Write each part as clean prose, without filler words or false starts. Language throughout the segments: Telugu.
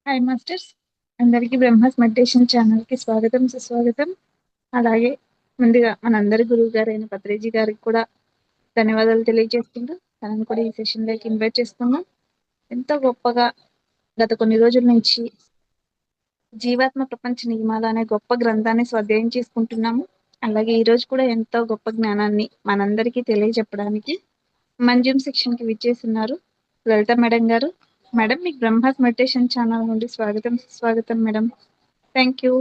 హాయ్ మాస్టర్స్, అందరికీ బ్రహ్మాస్ మెడిటేషన్ ఛానల్కి స్వాగతం సుస్వాగతం. అలాగే ముందుగా మనందరి గురువు గారైన పత్రిజీ గారికి కూడా ధన్యవాదాలు తెలియజేసుకుంటూ తనను కూడా ఈ సెషన్లోకి ఇన్వైట్ చేసుకున్నాం. ఎంతో గొప్పగా గత కొన్ని రోజుల నుంచి జీవాత్మ ప్రపంచ నియమాలు అనే గొప్ప గ్రంథాన్ని స్వాధ్యాయం చేసుకుంటున్నాము. అలాగే ఈ రోజు కూడా ఎంతో గొప్ప జ్ఞానాన్ని మనందరికీ తెలియజెప్పడానికి మంజూమ్ సెక్షన్కి విచ్చేస్తున్నారు లలిత మేడం గారు. మేడం, మీకు బ్రహ్మాస్ మెడిటేషన్ ఛానల్ నుండి స్వాగతం స్వాగతం madam. Thank you.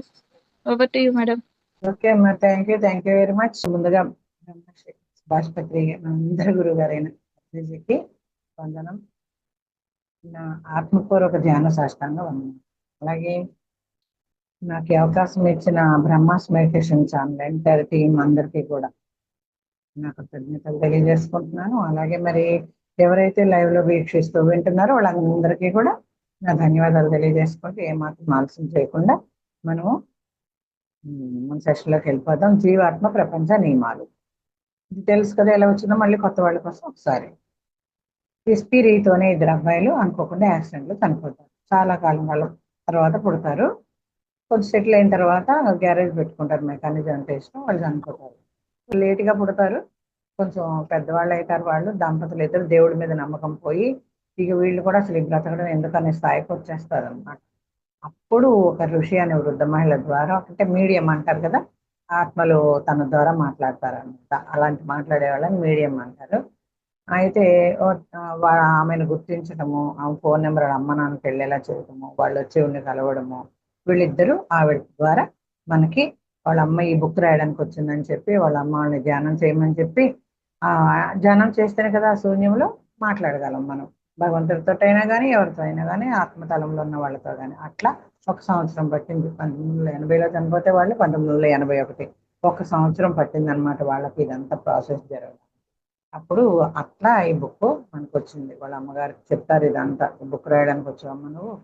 Over to you madam. Okay అమ్మా, థ్యాంక్ యూ వెరీ మచ్. ముందుగా బ్రహ్మశ్రీ సుభాష్ పత్రి అందరి గురువు గారైన పత్రిజీకి వందనం. నా ఆత్మపూర్వక ధ్యాన సాష్టాంగ వందనం. అలాగే నాకు ఈ అవకాశం ఇచ్చిన Brahma's meditation channel entire team అందరికీ కూడా నాకు కృతజ్ఞతలు తెలియజేసుకుంటున్నాను. అలాగే మరి ఎవరైతే లైవ్ లో వీక్షిస్తూ వింటున్నారో వాళ్ళందరికీ కూడా నా ధన్యవాదాలు తెలియజేసుకుంటూ ఏమాత్రం ఆలస్యం చేయకుండా మనము మన సెషన్లోకి వెళ్ళిపోదాం. జీవాత్మ ప్రపంచ నియమాలు. ఇది తెలుసు కదా, ఎలా వచ్చిందో మళ్ళీ కొత్త వాళ్ళ కోసం ఒకసారి. ఈ స్పిరితోనే ఇద్దరు అబ్బాయిలు అనుకోకుండా యాక్సిడెంట్లో చనిపోతారు. చాలా కాలం వాళ్ళ తర్వాత పుడతారు. కొంచెం సెటిల్ అయిన తర్వాత గ్యారేజ్ పెట్టుకుంటారు, మెకానిజం టేస్ట్, వాళ్ళు చనిపోతారు. లేట్గా పుడతారు, కొంచెం పెద్దవాళ్ళు అవుతారు. వాళ్ళు దంపతులు ఇద్దరు దేవుడి మీద నమ్మకం పోయి ఇక వీళ్ళు కూడా అసలు బ్రతకడం ఎందుకనే స్థాయికి వచ్చేస్తారు అనమాట. అప్పుడు ఒక ఋషి అనే వృద్ధ మహిళ ద్వారా, అంటే మీడియం అంటారు కదా, ఆత్మలు తన ద్వారా మాట్లాడతారు అనమాట. అలాంటి మాట్లాడే వాళ్ళని మీడియం అంటారు. అయితే ఆమెను గుర్తించడము, ఆమె ఫోన్ నెంబర్ అమ్మ నాన్నకి వెళ్ళేలా చేయడము, వాళ్ళు వచ్చి ఉండి కలవడము, వీళ్ళిద్దరూ ఆవిడ ద్వారా మనకి వాళ్ళ అమ్మ ఈ బుక్ రాయడానికి వచ్చిందని చెప్పి వాళ్ళ అమ్మ వాళ్ళని ధ్యానం చేయమని చెప్పి, ధ్యానం చేస్తేనే కదా ఆ శూన్యంలో మాట్లాడగలం మనం. భగవంతుడితో అయినా కానీ ఎవరితో అయినా కానీ, ఆత్మతలంలో ఉన్న వాళ్ళతో కానీ. అట్లా 1 సంవత్సరం పట్టింది. 1980లో చనిపోతే వాళ్ళు 1981, 1 సంవత్సరం పట్టింది అనమాట వాళ్ళకి ఇదంతా ప్రాసెస్ జరగడం. అప్పుడు అట్లా ఈ బుక్ మనకు వచ్చింది. వాళ్ళ అమ్మగారికి చెప్తారు, ఇదంతా బుక్ రాయడానికి వచ్చావమ్మ నువ్వు,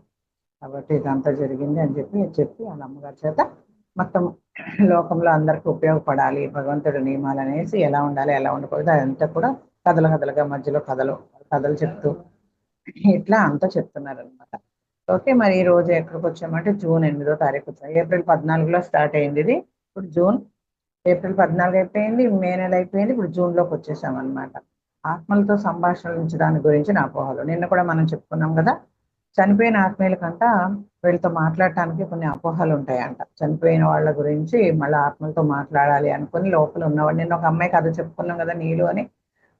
కాబట్టి ఇదంతా జరిగింది అని చెప్పి వాళ్ళ అమ్మగారి చేత మొత్తం లోకంలో అందరికీ ఉపయోగపడాలి భగవంతుడి నియమాలు అనేసి, ఎలా ఉండాలి ఎలా ఉండకూడదు అదంతా కూడా కథలుగా మధ్యలో కథలు చెప్తూ ఇట్లా అంతా చెప్తున్నారు అనమాట. ఓకే, మరి ఈ రోజు ఎక్కడికి వచ్చామంటే జూన్ 8వ తారీఖు వచ్చాం. ఏప్రిల్ 14లో స్టార్ట్ అయింది ఇది. ఇప్పుడు ఏప్రిల్ 14 అయిపోయింది, మే నెల అయిపోయింది, ఇప్పుడు జూన్లోకి వచ్చేసాం అనమాట. ఆత్మలతో సంభాషించడాని గురించి నా అపోహలు. నిన్న కూడా మనం చెప్పుకున్నాం కదా, చనిపోయిన ఆత్మీయుల కంట వీళ్ళతో మాట్లాడటానికి కొన్ని అపోహలు ఉంటాయంట. చనిపోయిన వాళ్ళ గురించి మళ్ళీ ఆత్మలతో మాట్లాడాలి అనుకుని లోపల ఉన్నవాడు. నిన్న ఒక అమ్మాయి కథ చెప్పుకున్నాం కదా, నీలు అని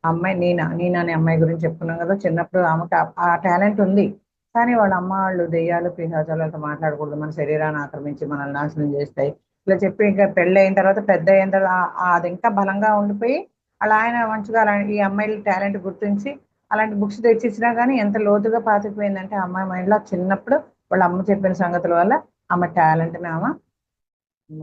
అమ్మాయి, నీనా అనే అమ్మాయి గురించి చెప్పుకున్నాం కదా. చిన్నప్పుడు ఆమెకు ఆ టాలెంట్ ఉంది, కానీ వాళ్ళ అమ్మ వాళ్ళు దెయ్యాలు పిశాచాలతో మాట్లాడకూడదు, మన శరీరాన్ని ఆక్రమించి మనల్ని నాశనం చేస్తాయి ఇలా చెప్పి, ఇంకా పెళ్ళి అయిన తర్వాత పెద్ద అయిన తర్వాత అది ఇంకా బలంగా ఉండిపోయి అలా ఆయన మంచిగా ఈ అమ్మాయిల టాలెంట్ గుర్తించి అలాంటి బుక్స్ తెచ్చిచ్చినా కానీ ఎంత లోతుగా పాతిపోయిందంటే ఆ అమ్మాయి మైండ్లో చిన్నప్పుడు వాళ్ళ అమ్మ చెప్పిన సంగతుల వల్ల ఆమె టాలెంట్ని ఆమె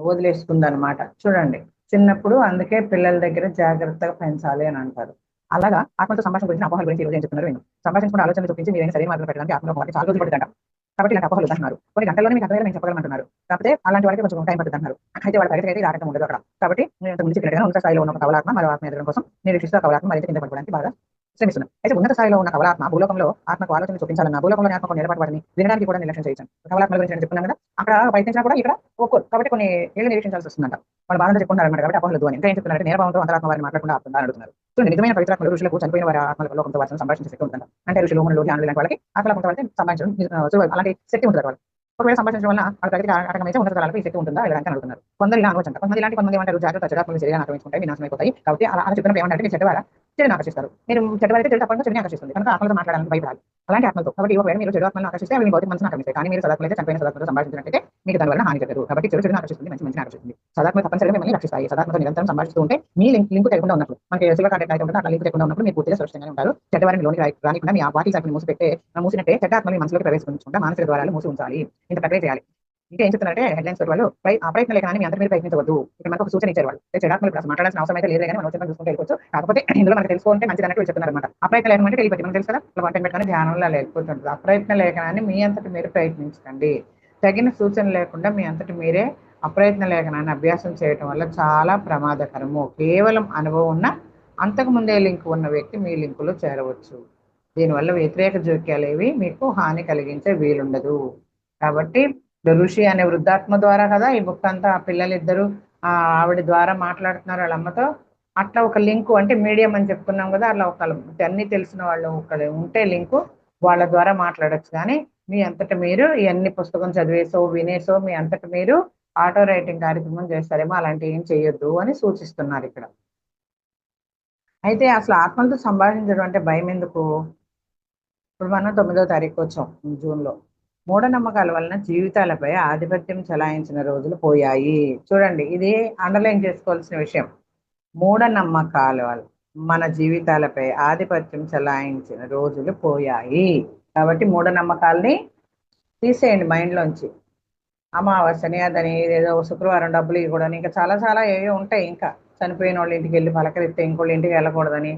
వదిలేసుకుంది అనమాట. చూడండి, చిన్నప్పుడు అందుకే పిల్లల దగ్గర జాగ్రత్తగా పెంచాలి అని అంటారు. అలాగా ఆత్మతో సంభాషణ గురించి అపోహల గురించి ఈరోజు ఏం చెప్తున్నారు నేను. సంభాషించుకున్న ఆలోచనలు చూపించి మీరైనా సరైన మార్గంలో పెట్టడానికి ఆత్మలో ఒకటి చాలా రోజులు పడుతుందంట. కాబట్టి ఇలాంటి అపోహలు అంటున్నారు. కొన్ని గంటల్లోనే మీకు అర్థమయ్యేలా నేను చెప్పగలమంటున్నారు. కాకపోతే అలాంటి వారికి కొంచెం టైం పడుతుంది అంటున్నారు. అయితే వాళ్ళ పరిస్థితి అయితే ఆటంకం ఉండదు అక్కడ. కాబట్టి నేను ఇంతకు ముందు చెప్పినట్టుగా ఉన్నత స్థాయిలో ఉన్న ఒక కవలాత్మ మరో ఆత్మ ఎదగడం కోసం నిరీక్షిస్తూ కవలాత్మ మరింత కింద పడుకోవడానికి బాగా శ్రమిస్తున్నాను. అయితే ఉన్నత స్థాయిలో ఉన్న కవలాత్మ భూలోకంలో ఆత్మకు ఆలోచన చూపించాలన్న, భూలోకంలోని ఆత్మకు నిలబడి వాటిని వినడానికి కూడా నిర్లక్ష్యం చేయించాను. కవలాత్మ గురించి నేను చెప్పుకున్నాను కదా, అక్కడ ప్రయత్నించినా కూడా ఇక్కడ ఒక్కోరు. కాబట్టి కొన్ని ఏళ్ళు నిరీక్షించాల్సి వస్తుందంట. వాళ్ళు బాధలు చెప్పుకున్నారు అనమాట. కాబట్టి అపోహలు అని ఇంకా ఏం చెప్తున్నారంటే, నేరభావంతో అంతరాత్మ వారిని మాట్లాడకుండా ఆపుతుందా అడుగుతున్నారు. చూడండి, నిజమైన పవిత్రాత్మలు ఋషులకు చనిపోయిన వారి ఆత్మల లోకంతో వారిని సంభాషించే శక్తి ఉంటుందంట. అంటే ఋషులు మునులు జ్ఞానులు లాంటి వాళ్ళకి ఆత్మల కొంత వారిని సంభాషించడం అలాంటి శక్తి ఉంటుంది వాళ్ళు. ఒకవేళ సంభాషించడం వల్ల వాళ్ళ ప్రగతికి ఆటంకం అయితే ఉన్నత తరాలకు ఈ శక్తి ఉంటుందా వెళ్ళడానికి అడుగుతున్నారు. కొందరు ఇలా అనుకోవచ్చు. కొంతమంది ఏమంటారు, జాగ్రత్త చెడాత్మలు శరీరాన్ని ఆక్రమించుకుంటాయి, వినాశనం అయిపోతాయి. కాబట్టి అలా చెప్పినప్పుడు ఏమంటే మీరు చెడ్డవారా, చెడుని ఆకర్షిస్తారు. మీరు చెడ్డవారైతే చెడు తప్పకుండా చెడుని ఆకర్షిస్తుంది. కనుక ఆత్మలతో మాట్లాడాలని భయపడాలి అలాంటి ఆత్మలతో. కాబట్టి ఒకవేళ మీరు చెడు ఆత్మలను ఆకర్షిస్తే అవి భౌతిక మనసును ఆకర్షిస్తాయి. కానీ మీరు సదాత్మలు అయితే చనిపోయిన సదాత్మతో సంభాషించినట్లయితే మీకు దానివల్ల హాని జరగదు. కాబట్టి చెడుని ఆకర్షిస్తుంది, మంచిని ఆకర్షిస్తుంది. సదాత్మలు తప్పనిసరిగా మిమ్మల్ని రక్షిస్తాయి. సదాత్మతో నిరంతరం సంభాషిస్తూ ఉంటే మీ లింక్ తెలియకుండా ఉన్నప్పుడు, మనకి సిల్వర్ కార్డ్ అయితే ఉంటుందో అట్లా లింక్ తెలియకుండా ఉన్నప్పుడు మీరు పూర్తిగా సురక్షితంగా ఉంటారు. చెడ్డవారిని లోనికి రానికుండా మీ వాటి సాటిని మూసినట్టే చెడ్డ ఆత్మని మనసులోకి ప్రవేశించకుండా మానసిక ద్వారాలు మూసి ఉంచాలి. ఇంత ప్రక్రియ చేయాలి. ఇంకా ఏం చెప్తున్నారంటే హెడ్లైన్స్ వాళ్ళు ప్రయత్నం లేక మీ అందరూ మీరు ప్రయత్నించవద్దు. ఇక్కడ మనకు ఒక సూచన ఇచ్చారు వాళ్ళు. చెడాత్మలు మాట్లాడాల్సిన అవసరం అయితే లేదు, కానీ మనం చూసుకుంటే వెళ్ళిపోవచ్చు. కాకపోతే ఇందులో మనకు తెలుసుకుంటే మంచిది అన్నట్టు చెప్తున్నారు అనమాట. అప్రయత్నం లేకమంటే తెలియదు, మనకు తెలుసు కదా, వంట పెట్టాలని ధ్యానంలో వెళ్ళిపోతుంది. అప్రయత్నం లేకనాన్ని మీ అంతటి మీరు ప్రయత్నించకండి. తగిన సూచన లేకుండా మీ అంతటి మీరే అప్రయత్న లేఖనాన్ని అభ్యాసం చేయడం వల్ల చాలా ప్రమాదకరము. కేవలం అనుభవం ఉన్న అంతకుముందే లింక్ ఉన్న వ్యక్తి మీ లింకులో చేరవచ్చు. దీనివల్ల వ్యతిరేక జోక్యాలు ఏవి మీకు హాని కలిగించే వీలుండదు. కాబట్టి ఋషి అనే వృద్ధాత్మ ద్వారా కదా ఈ బుక్ అంతా ఆ పిల్లలిద్దరూ ఆవిడ ద్వారా మాట్లాడుతున్నారు వాళ్ళ అమ్మతో. అట్లా ఒక లింకు అంటే మీడియం అని చెప్పుకున్నాం కదా, అలా ఒక అన్ని తెలిసిన వాళ్ళు ఒకళ్ళు ఉంటే లింకు వాళ్ళ ద్వారా మాట్లాడొచ్చు. కానీ మీ అంతట మీరు ఇవన్నీ పుస్తకం చదివేసో వినేసో మీ అంతట మీరు ఆటో రైటింగ్ కార్యక్రమం చేస్తారేమో, అలాంటివి ఏం చేయొద్దు అని సూచిస్తున్నారు ఇక్కడ. అయితే అసలు ఆత్మలతో సంభాషించడం అంటే భయం ఎందుకు? ఇప్పుడు మనం 9వ తారీఖు వచ్చాం జూన్లో. మూఢనమ్మకాల వలన జీవితాలపై ఆధిపత్యం చెలాయించిన రోజులు పోయాయి. చూడండి, ఇది అండర్లైన్ చేసుకోవాల్సిన విషయం. మూఢనమ్మకాల వల్ల మన జీవితాలపై ఆధిపత్యం చెలాయించిన రోజులు పోయాయి. కాబట్టి మూఢనమ్మకాల్ని తీసేయండి మైండ్లోంచి. అమావాస్యని అదని ఏదో శుక్రవారం డబ్బులు ఇవ్వకూడదని, ఇంకా చాలా చాలా ఏవో ఉంటాయి. ఇంకా చనిపోయిన వాళ్ళ ఇంటికి వెళ్ళి పలకరిస్తే ఇంకోళ్ళ ఇంటికి వెళ్ళకూడదని,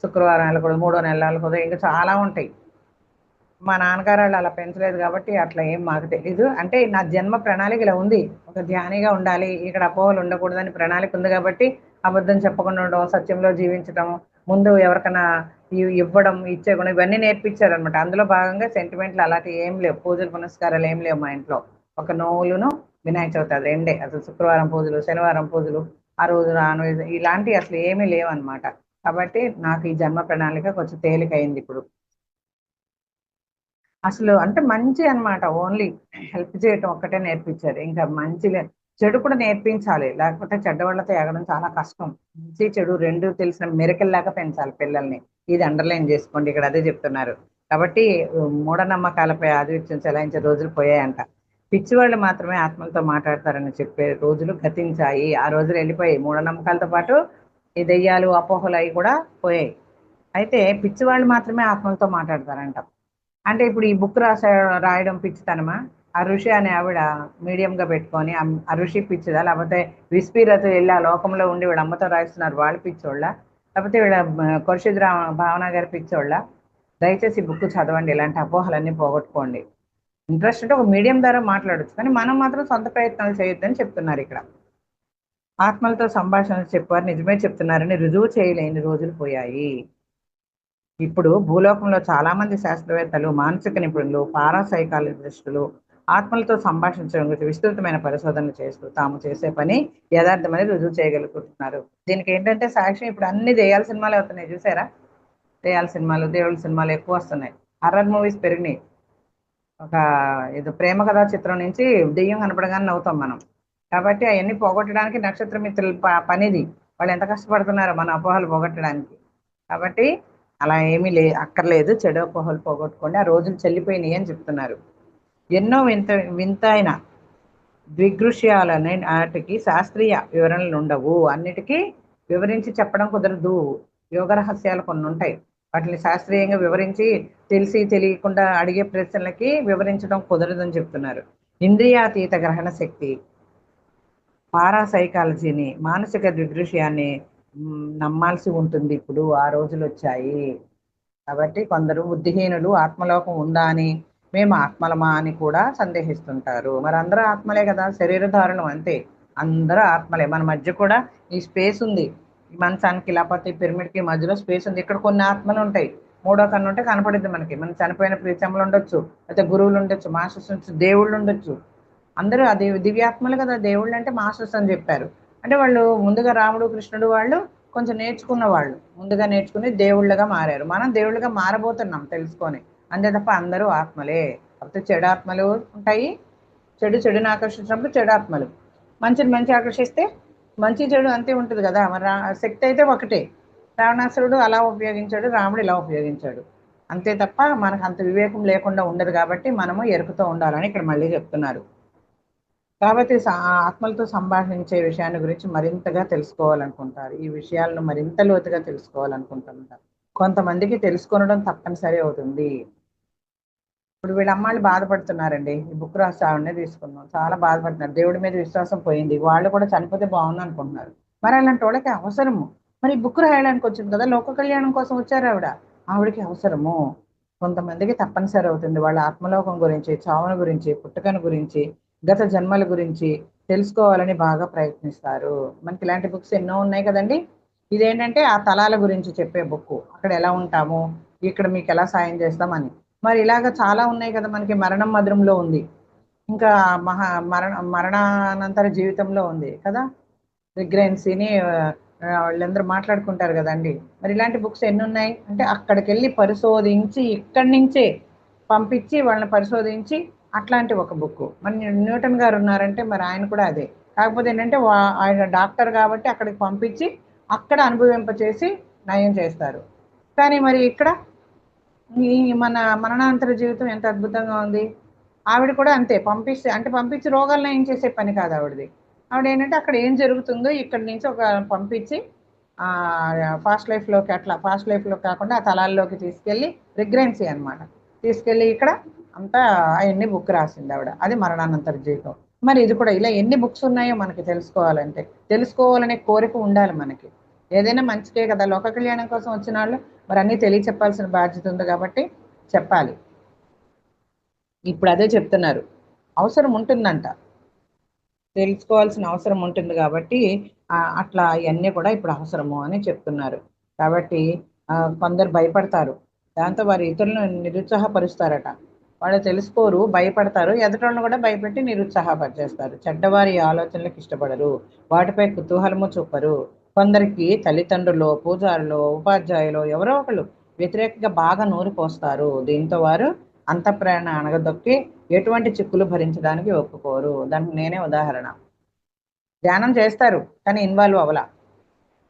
శుక్రవారం వెళ్ళకూడదు, 3వ నెల వెళ్ళకూడదు, ఇంకా చాలా ఉంటాయి. మా నాన్నగారు వాళ్ళు అలా పెంచలేదు కాబట్టి అట్లా ఏం మాకు తెలీదు. అంటే నా జన్మ ప్రణాళిక ఇలా ఉంది, ఒక ధ్యానిగా ఉండాలి, ఇక్కడ అపోహలు ఉండకూడదని ప్రణాళిక ఉంది కాబట్టి అబద్ధం చెప్పకుండా ఉండడం, సత్యంలో జీవించడం, ముందు ఎవరికైనా ఇవ్వడం, ఇచ్చేయడం, ఇవన్నీ నేర్పించారు అనమాట. అందులో భాగంగా సెంటిమెంట్లు అలాంటివి ఏం లేవు, పూజలు పునస్కారాలు ఏం లేవు మా ఇంట్లో. ఒక నోవులును వినాయక చవితి అది రెండే. అసలు శుక్రవారం పూజలు, శనివారం పూజలు, ఆ రోజు నాన్ వెజ్ ఇలాంటివి అసలు ఏమీ లేవన్నమాట. కాబట్టి నాకు ఈ జన్మ ప్రణాళిక కొంచెం తేలికైంది ఇప్పుడు. అసలు అంటే మంచి అన్నమాట, ఓన్లీ హెల్ప్ చేయటం ఒక్కటే నేర్పించారు. ఇంకా మంచి చెడు కూడా నేర్పించాలి, లేకపోతే చెడ్డవాళ్ళతో ఎగడం చాలా కష్టం. మంచి చెడు రెండు తెలిసిన మెరకల్ లాగా పెంచాలి పిల్లల్ని. ఇది అండర్లైన్ చేసుకోండి, ఇక్కడ అదే చెప్తున్నారు. కాబట్టి మూఢనమ్మకాలపై ఆధిపత్యం చెలాయించే రోజులు పోయాయంట. పిచ్చివాళ్ళు మాత్రమే ఆత్మలతో మాట్లాడతారని చెప్పే రోజులు గతించాయి. ఆ రోజులు వెళ్ళిపోయాయి. మూఢనమ్మకాలతో పాటు ఈ దెయ్యాలు అపోహలు అవి కూడా పోయాయి. అయితే పిచ్చివాళ్ళు మాత్రమే ఆత్మలతో మాట్లాడతారంట. అంటే ఇప్పుడు ఈ బుక్ రాయడం పిచ్చితనమా? ఆ ఋషి అనే ఆవిడ మీడియంగా పెట్టుకొని ఆ ఋషి పిచ్చిదా, లేకపోతే విస్పీరత వెళ్ళి ఆ లోకంలో ఉండి వీళ్ళ అమ్మతో రాయిస్తున్నారు వాళ్ళు పిచ్చోళ్ళ, లేకపోతే వీళ్ళ కొరిషిద్ భావన గారి పిచ్చోళ్ళ? దయచేసి బుక్ చదవండి, ఇలాంటి అపోహలన్నీ పోగొట్టుకోండి. ఇంట్రెస్ట్ ఉంటే ఒక మీడియం ద్వారా మాట్లాడచ్చు, కానీ మనం మాత్రం సొంత ప్రయత్నాలు చేయొద్దని చెప్తున్నారు ఇక్కడ. ఆత్మలతో సంభాషణలు చెప్పారు, నిజమే చెప్తున్నారని రుజువు చేయలేని రోజులు పోయాయి. ఇప్పుడు భూలోకంలో చాలా మంది శాస్త్రవేత్తలు, మానసిక నిపుణులు, పారాసైకాలజిస్టులు ఆత్మలతో సంభాషించడం గురించి విస్తృతమైన పరిశోధనలు చేస్తూ తాము చేసే పని యథార్థమని రుజువు చేయగలుగుతున్నారు. దీనికి ఏంటంటే సాక్ష్యం ఇప్పుడు అన్ని దెయ్యాల సినిమాలు అవుతున్నాయి, చూసారా? దెయ్యాల సినిమాలు, దేవుళ్ళ సినిమాలు ఎక్కువ వస్తున్నాయి. హర్రర్ మూవీస్ పెరిగినాయి. ఒక ఏదో ప్రేమ కథా చిత్రం నుంచి దెయ్యం కనపడగానే నవ్వుతాం మనం. కాబట్టి అవన్నీ పోగొట్టడానికి నక్షత్ర మిత్రుల పనిది. వాళ్ళు ఎంత కష్టపడుతున్నారో మన అపోహలు పోగొట్టడానికి. కాబట్టి అలా ఏమీ అక్కర్లేదు, చెడు అపోహలు పోగొట్టుకోండి, ఆ రోజులు చెల్లిపోయినాయి అని చెప్తున్నారు. ఎన్నో వింతైన ద్విగృష్యాలనే వాటికి శాస్త్రీయ వివరణలు ఉండవు. అన్నిటికీ వివరించి చెప్పడం కుదరదు. యోగ రహస్యాలు కొన్ని ఉంటాయి, వాటిని శాస్త్రీయంగా వివరించి తెలిసి తెలియకుండా అడిగే ప్రశ్నలకి వివరించడం కుదరదని చెప్తున్నారు. ఇంద్రియాతీత గ్రహణ శక్తి, పారాసైకాలజీని, మానసిక దృగ్దృశ్యాన్ని నమ్మాల్సి ఉంటుంది. ఇప్పుడు ఆ రోజులు వచ్చాయి. కాబట్టి కొందరు బుద్ధిహీనులు ఆత్మలోకం ఉందా అని, మేము ఆత్మలమా అని కూడా సందేహిస్తుంటారు. మరి అందరూ ఆత్మలే కదా, శరీరధారులం అంతే, అందరూ ఆత్మలే. మన మధ్య కూడా ఈ స్పేస్ ఉంది, ఈ మంచానికి లేకపోతే పిరమిడ్కి మధ్యలో స్పేస్ ఉంది. ఇక్కడ కొన్ని ఆత్మలు ఉంటాయి, మూడో కన్ను ఉంటే కనపడుద్ది మనకి. మన చనిపోయిన ప్రీతములు ఉండొచ్చు, అయితే గురువులు ఉండొచ్చు, మాస్టర్స్ ఉండొచ్చు, దేవుళ్ళు ఉండొచ్చు. అందరూ అది దివ్యాత్మలు కదా. దేవుళ్ళు అంటే మాస్టర్స్ అని చెప్పారు అంటే వాళ్ళు ముందుగా రాముడు కృష్ణుడు వాళ్ళు కొంచెం నేర్చుకున్న వాళ్ళు, ముందుగా నేర్చుకుని దేవుళ్ళగా మారారు. మనం దేవుళ్ళగా మారబోతున్నాం తెలుసుకొని. అంతే తప్ప అందరూ ఆత్మలే. కాకపోతే చెడు ఆత్మలు ఉంటాయి, చెడుని ఆకర్షించినప్పుడు చెడు ఆత్మలు, మంచిని మంచి ఆకర్షిస్తే మంచి చెడు అంతే ఉంటుంది కదా. మరి శక్తి అయితే ఒకటే. రావణాసురుడు అలా ఉపయోగించాడు, రాముడు ఇలా ఉపయోగించాడు, అంతే తప్ప మనకు అంత వివేకం లేకుండా ఉండదు. కాబట్టి మనము ఎరుకుతూ ఉండాలని ఇక్కడ మళ్ళీ చెప్తున్నారు. కాబట్టి ఆత్మలతో సంభాషించే విషయాన్ని గురించి మరింతగా తెలుసుకోవాలనుకుంటారు, ఈ విషయాలను మరింత లోతుగా తెలుసుకోవాలనుకుంటుంటారు. కొంతమందికి తెలుసుకొనడం తప్పనిసరి అవుతుంది. ఇప్పుడు వీళ్ళ అమ్మాళ్ళు బాధపడుతున్నారండి. ఈ బుక్ రాసి ఆవిడనే తీసుకున్నాం, చాలా బాధపడుతున్నారు, దేవుడి మీద విశ్వాసం పోయింది, వాళ్ళు కూడా చనిపోతే బాగుంది అనుకుంటున్నారు. మరి అలాంటి వాళ్ళకి అవసరము. మరి ఈ బుక్ రాయడానికి వచ్చింది కదా, లోక కళ్యాణం కోసం వచ్చారు ఆవిడకి అవసరము. కొంతమందికి తప్పనిసరి అవుతుంది. వాళ్ళ ఆత్మలోకం గురించి, చావును గురించి, పుట్టుకను గురించి, గత జన్మల గురించి తెలుసుకోవాలని బాగా ప్రయత్నిస్తారు. మనకి ఇలాంటి బుక్స్ ఎన్నో ఉన్నాయి కదండి. ఇదేంటంటే ఆ తలాల గురించి చెప్పే బుక్, అక్కడ ఎలా ఉంటాము, ఇక్కడ మీకు ఎలా సాయం చేస్తామని. మరి ఇలాగ చాలా ఉన్నాయి కదా మనకి. మరణం మధురంలో ఉంది, ఇంకా మరణానంతర జీవితంలో ఉంది కదా, రిగ్రెన్సీని వాళ్ళందరూ మాట్లాడుకుంటారు కదండి. మరి ఇలాంటి బుక్స్ ఎన్ని ఉన్నాయి అంటే అక్కడికి వెళ్ళి పరిశోధించి ఇక్కడి నుంచే పంపించి వాళ్ళని పరిశోధించి అట్లాంటి ఒక బుక్. మరి న్యూటన్ గారు ఉన్నారంటే మరి ఆయన కూడా అదే. కాకపోతే ఏంటంటే ఆయన డాక్టర్ కాబట్టి అక్కడికి పంపించి అక్కడ అనుభవింపచేసి నయం చేస్తారు. కానీ మరి ఇక్కడ ఈ మన మరణాంతర జీవితం ఎంత అద్భుతంగా ఉంది. ఆవిడ కూడా అంతే, పంపించి రోగాలు నయం చేసే పని కాదు ఆవిడది. ఆవిడ ఏంటంటే అక్కడ ఏం జరుగుతుందో ఇక్కడి నుంచి ఒక పంపించి ఫాస్ట్ లైఫ్లో కాకుండా ఆ తలాల్లోకి తీసుకెళ్ళి రిగ్రెన్సీ అనమాట తీసుకెళ్ళి ఇక్కడ అంతా అవన్నీ బుక్ రాసింది ఆవిడ. అది మరణానంతర జీవితం. మరి ఇది కూడా ఇలా ఎన్ని బుక్స్ ఉన్నాయో మనకి తెలుసుకోవాలనే కోరిక ఉండాలి మనకి. ఏదైనా మంచికే కదా, లోక కళ్యాణం కోసం వచ్చిన వాళ్ళు మరి అన్నీ తెలియచెప్పాల్సిన బాధ్యత ఉంది కాబట్టి చెప్పాలి. ఇప్పుడు అదే చెప్తున్నారు, అవసరం ఉంటుందంట, తెలుసుకోవాల్సిన అవసరం ఉంటుంది కాబట్టి అట్లా ఇవన్నీ కూడా ఇప్పుడు అవసరము అని చెప్తున్నారు. కాబట్టి కొందరు భయపడతారు, దాంతో వారి ఇతరులను నిరుత్సాహపరుస్తారట. వాళ్ళు తెలుసుకోరు, భయపడతారు, ఎదుటోళ్ళను కూడా భయపెట్టి నిరుత్సాహపరిచేస్తారు. చెడ్డవారి ఆలోచనలకు ఇష్టపడరు, వాటిపై కుతూహలము చూపరు. కొందరికి తల్లిదండ్రులు, పూజారులు, ఉపాధ్యాయులు ఎవరో ఒకళ్ళు వ్యతిరేకంగా బాగా నూరి పోస్తారు. దీంతో వారు అంతఃప్రేరణ అణగదొక్కి ఎటువంటి చిక్కులు భరించడానికి ఒప్పుకోరు. దానికి నేనే ఉదాహరణ. ధ్యానం చేస్తారు కానీ ఇన్వాల్వ్ అవ్వలా.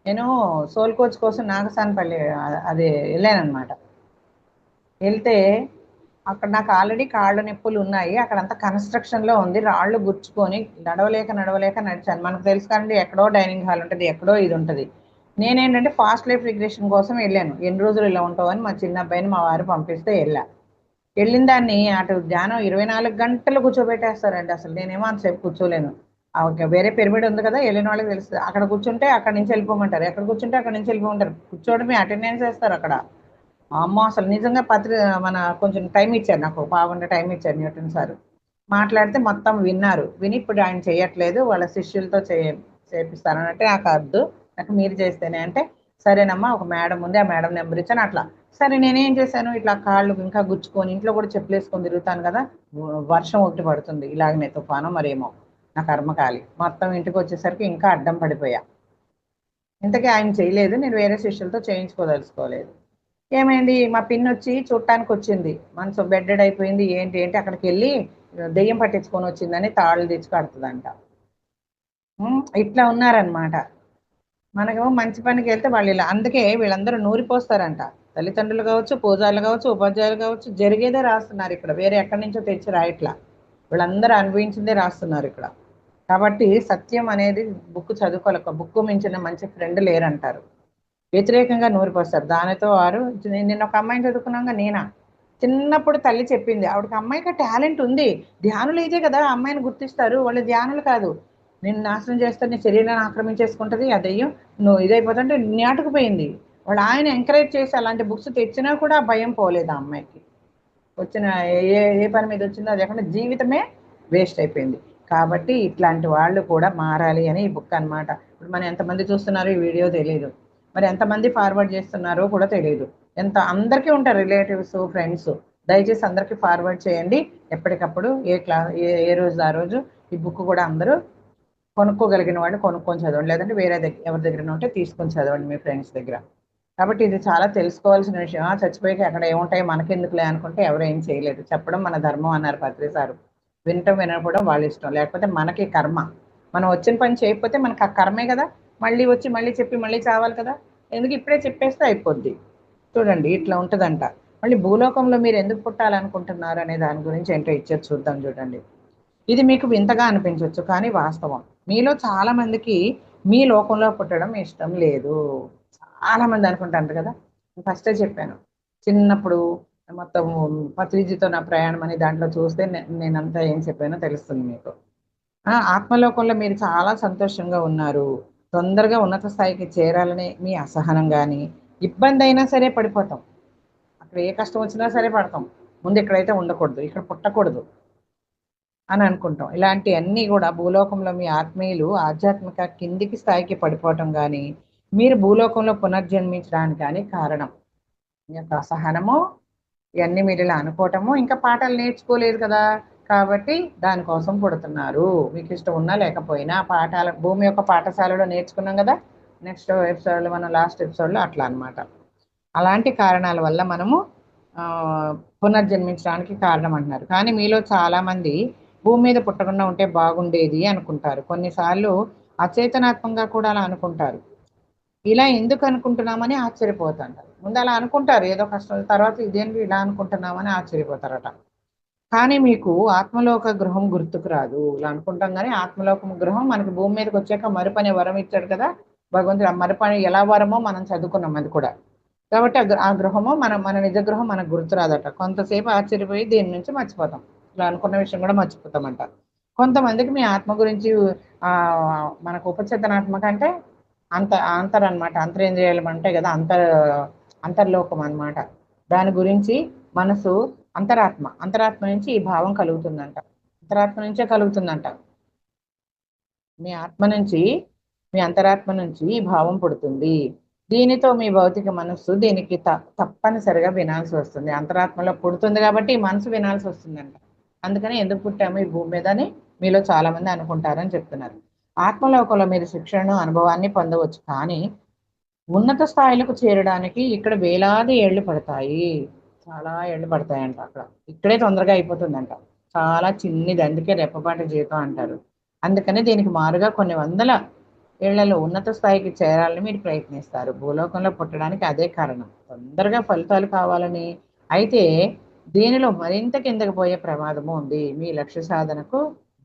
నేను సోల్ కోచ్ కోసం నాగసానపల్లి అది వెళ్ళానమాట. వెళ్తే అక్కడ నాకు ఆల్రెడీ కాళ్ళ నొప్పులు ఉన్నాయి, అక్కడంతా కన్స్ట్రక్షన్లో ఉంది, రాళ్ళు గుచ్చుకొని నడవలేక నడిచాను. మనకు తెలుసు కానీ ఎక్కడో డైనింగ్ హాల్ ఉంటుంది, ఎక్కడో ఇది ఉంటుంది. నేనేంటంటే ఫాస్ట్ లైఫ్ రిగ్రెషన్ కోసం వెళ్ళాను. ఎన్ని రోజులు ఇలా ఉంటావని మా చిన్న అబ్బాయిని మా వారు పంపిస్తే వెళ్ళిన దాన్ని అటు ధ్యానం 24 గంటలు కూర్చోబెట్టేస్తారండి. అసలు నేనేమో అంతసేపు కూర్చోలేను. వేరే పిరమిడ్ ఉంది కదా, వెళ్ళిన వాళ్ళకి తెలుస్తుంది. అక్కడ కూర్చుంటే అక్కడి నుంచి వెళ్ళిపోమంటారు, ఎక్కడ కూర్చుంటే అక్కడి నుంచి వెళ్ళిపోమంటారు. కూర్చోవడమే, అటెండెన్స్ వేస్తారు అక్కడ. అమ్మో అసలు నిజంగా మన కొంచెం టైం ఇచ్చారు, నాకు పావుగంట టైం ఇచ్చారు న్యూటన్ సార్. మాట్లాడితే మొత్తం విని ఇప్పుడు ఆయన చేయట్లేదు, వాళ్ళ శిష్యులతో చేపిస్తానంటే నాకు వద్దు, నాకు మీరు చేస్తేనే అంటే సరేనమ్మా, ఒక మేడం ఉంది, ఆ మేడం నెంబర్ ఇచ్చాను. అట్లా సరే నేనేం చేశాను, ఇట్లా కాళ్ళు ఇంకా గుచ్చుకొని ఇంట్లో కూడా చెప్పులేసుకొని తిరుగుతాను కదా, వర్షం ఒకటి పడుతుంది ఇలాగనే, తుఫాను మరేమో నా కర్మకాలి. మొత్తం ఇంటికి వచ్చేసరికి ఇంకా అడ్డం పడిపోయా. ఇంతకీ ఆయన చేయలేదు, నేను వేరే శిష్యులతో చేయించుకోదలుచుకోలేదు. ఏమైంది, మా పిన్ వచ్చి చూడటానికి వచ్చింది, మనసు బెడ్డెడ్ అయిపోయింది. ఏంటి అక్కడికి వెళ్ళి దెయ్యం పట్టించుకొని వచ్చిందని తాళ్ళు తెచ్చి కడుతుందంట. ఇట్లా ఉన్నారనమాట. మనకేమో మంచి పనికి వెళ్తే వాళ్ళు ఇలా. అందుకే వీళ్ళందరూ నూరిపోస్తారంట. తల్లిదండ్రులు కావచ్చు, పూజారులు కావచ్చు, ఉపాధ్యాయులు కావచ్చు, జరిగేదే రాస్తున్నారు ఇక్కడ, వేరే ఎక్కడి నుంచో తెచ్చి రాయట్లా. వీళ్ళందరూ అనుభవించిందే రాస్తున్నారు ఇక్కడ. కాబట్టి సత్యం అనేది బుక్ చదువుకోవాలి. ఒక బుక్ మించిన మంచి ఫ్రెండ్ లేరంటారు. వ్యతిరేకంగా నూరిపోస్తారు. దానితో వారు నిన్న ఒక అమ్మాయిని చదువుకున్నాక చిన్నప్పుడు తల్లి చెప్పింది, ఆవిడకి అమ్మాయికి టాలెంట్ ఉంది, ధ్యానులు ఇదే కదా అమ్మాయిని గుర్తిస్తారు, వాళ్ళు ధ్యానులు కాదు, నేను నాశనం చేస్తారు, నీ శరీరాన్ని ఆక్రమించేసుకుంటుంది, అదయ్యం నువ్వు ఇదైపోతుంటే నాటుకుపోయింది. వాళ్ళు ఆయన ఎంకరేజ్ చేసి అలాంటి బుక్స్ తెచ్చినా కూడా భయం పోలేదు ఆ అమ్మాయికి. వచ్చిన ఏ పని మీద వచ్చిందో అది ఎక్కడ జీవితమే వేస్ట్ అయిపోయింది. కాబట్టి ఇట్లాంటి వాళ్ళు కూడా మారాలి అని ఈ బుక్ అనమాట. ఇప్పుడు మనం ఎంతమంది చూస్తున్నారో ఈ వీడియో తెలియదు, మరి ఎంతమంది ఫార్వర్డ్ చేస్తున్నారో కూడా తెలియదు. అందరికీ ఉంటారు రిలేటివ్స్, ఫ్రెండ్స్, దయచేసి అందరికీ ఫార్వర్డ్ చేయండి. ఎప్పటికప్పుడు ఏ రోజు ఆ రోజు ఈ బుక్ కూడా అందరూ కొనుక్కోగలిగిన వాళ్ళు కొనుక్కొని చదవండి, లేదంటే వేరే ఎవరి దగ్గర ఉంటే తీసుకొని చదవండి మీ ఫ్రెండ్స్ దగ్గర. కాబట్టి ఇది చాలా తెలుసుకోవాల్సిన విషయం. చచ్చిపోయాక అక్కడ ఏముంటాయో మనకెందుకులే అనుకుంటే ఎవరు ఏం చేయలేదు. చెప్పడం మన ధర్మం అన్నారు పత్రి సారు. వినకపోవడం వాళ్ళ ఇష్టం, లేకపోతే మనకి కర్మ. మనం వచ్చిన పని చేయకపోతే మనకు ఆ కర్మే కదా, మళ్ళీ వచ్చి మళ్ళీ చెప్పి మళ్ళీ చావాలి కదా, ఎందుకు ఇప్పుడే చెప్పేస్తే అయిపోద్ది. చూడండి ఇట్లా ఉంటుందంట. మళ్ళీ భూలోకంలో మీరు ఎందుకు పుట్టాలనుకుంటున్నారు అనే దాని గురించి ఏంటో ఇచ్చేది చూద్దాం. చూడండి, ఇది మీకు వింతగా అనిపించవచ్చు కానీ వాస్తవం. మీలో చాలా మందికి మీ లోకంలో పుట్టడం ఇష్టం లేదు. చాలా మంది అనుకుంటారు కదా, ఫస్టే చెప్పాను, చిన్నప్పుడు మొత్తం పత్రిజీతో నా ప్రయాణం అని దాంట్లో చూస్తే నేనంతా ఏం చెప్పానో తెలుస్తుంది మీకు. ఆత్మలోకంలో మీరు చాలా సంతోషంగా ఉన్నారు, తొందరగా ఉన్నత స్థాయికి చేరాలని మీ అసహనం కానీ, ఇబ్బంది అయినా సరే పడిపోతాం, అక్కడ ఏ కష్టం వచ్చినా సరే పడతాం, ముందు ఇక్కడైతే ఉండకూడదు, ఇక్కడ పుట్టకూడదు అని అనుకుంటాం. ఇలాంటివన్నీ కూడా భూలోకంలో మీ ఆత్మీయులు ఆధ్యాత్మిక కిందికి స్థాయికి పడిపోవటం కానీ, మీరు భూలోకంలో పునర్జన్మించడానికి కానీ కారణం. మీ యొక్క అసహనము, ఇవన్నీ మీరు ఇలా అనుకోవటము, ఇంకా పాఠాలు నేర్చుకోలేదు కదా, కాబట్టి దానికోసం పుడుతున్నారు. మీకు ఇష్టం ఉన్నా లేకపోయినా భూమి యొక్క పాఠశాలలో నేర్చుకున్నాం కదా, నెక్స్ట్ ఎపిసోడ్లో మనం లాస్ట్ ఎపిసోడ్లో అట్లా అనమాట. అలాంటి కారణాల వల్ల మనము పునర్జన్మించడానికి కారణం అంటున్నారు. కానీ మీలో చాలామంది భూమి మీద పుట్టకుండా ఉంటే బాగుండేది అనుకుంటారు. కొన్నిసార్లు అచేతనాత్మకంగా కూడా అలా అనుకుంటారు. ఇలా ఎందుకు అనుకుంటున్నామని ఆశ్చర్యపోతుంటారు. ముందు అలా అనుకుంటారు ఏదో కష్టం, తర్వాత ఇదేంటి ఇలా అనుకుంటున్నామని ఆశ్చర్యపోతారట. కానీ మీకు ఆత్మలోక గృహం గుర్తుకు రాదు. ఇలా అనుకుంటాం కానీ ఆత్మలోక గృహం మనకి భూమి మీదకి వచ్చాక మరుపు అనే వరం ఇచ్చాడు కదా భగవంతుడు. ఆ మరుపు అనే ఎలా వరమో మనం చదువుకున్నాం అది కూడా. కాబట్టి ఆ గృహము మన నిజ గృహం మనకు గుర్తురాదట. కొంతసేపు ఆశ్చర్యపోయి దీని నుంచి మర్చిపోతాం. ఇలా అనుకున్న విషయం కూడా మర్చిపోతామంట. కొంతమందికి మీ ఆత్మ గురించి మనకు ఉపచేతనాత్మక అంటే అనమాట, అంతరేంద్రియాలు ఉంటాయి కదా, అంతర్లోకం అనమాట. దాని గురించి మనసు అంతరాత్మ నుంచి ఈ భావం కలుగుతుందంట. అంతరాత్మ నుంచే కలుగుతుందంట. మీ ఆత్మ నుంచి, మీ అంతరాత్మ నుంచి ఈ భావం పుడుతుంది. దీనితో మీ భౌతిక మనస్సు దీనికి తప్పనిసరిగా వినాల్సి వస్తుంది. అంతరాత్మలో పుడుతుంది కాబట్టి ఈ మనసు వినాల్సి వస్తుందంట. అందుకని ఎందుకు పుట్టాము ఈ భూమి మీద అని మీలో చాలా మంది అనుకుంటారని చెప్తున్నారు. ఆత్మలోకంలో మీరు శిక్షణను, అనుభవాన్ని పొందవచ్చు. కానీ ఉన్నత స్థాయిలకు చేరడానికి ఇక్కడ వేలాది ఏళ్ళు పడతాయి. చాలా ఏళ్ళు పడతాయంట. అక్కడ ఇక్కడే తొందరగా అయిపోతుందంట. చాలా చిన్నది, అందుకే రెప్పపాటి జీవితం అంటారు. అందుకని దీనికి మారుగా కొన్ని వందల ఏళ్లలో ఉన్నత స్థాయికి చేరాలని మీరు ప్రయత్నిస్తారు. భూలోకంలో పుట్టడానికి అదే కారణం, తొందరగా ఫలితాలు కావాలని. అయితే దీనిలో మరింత కిందకి పోయే ప్రమాదము ఉంది. మీ లక్ష్య సాధనకు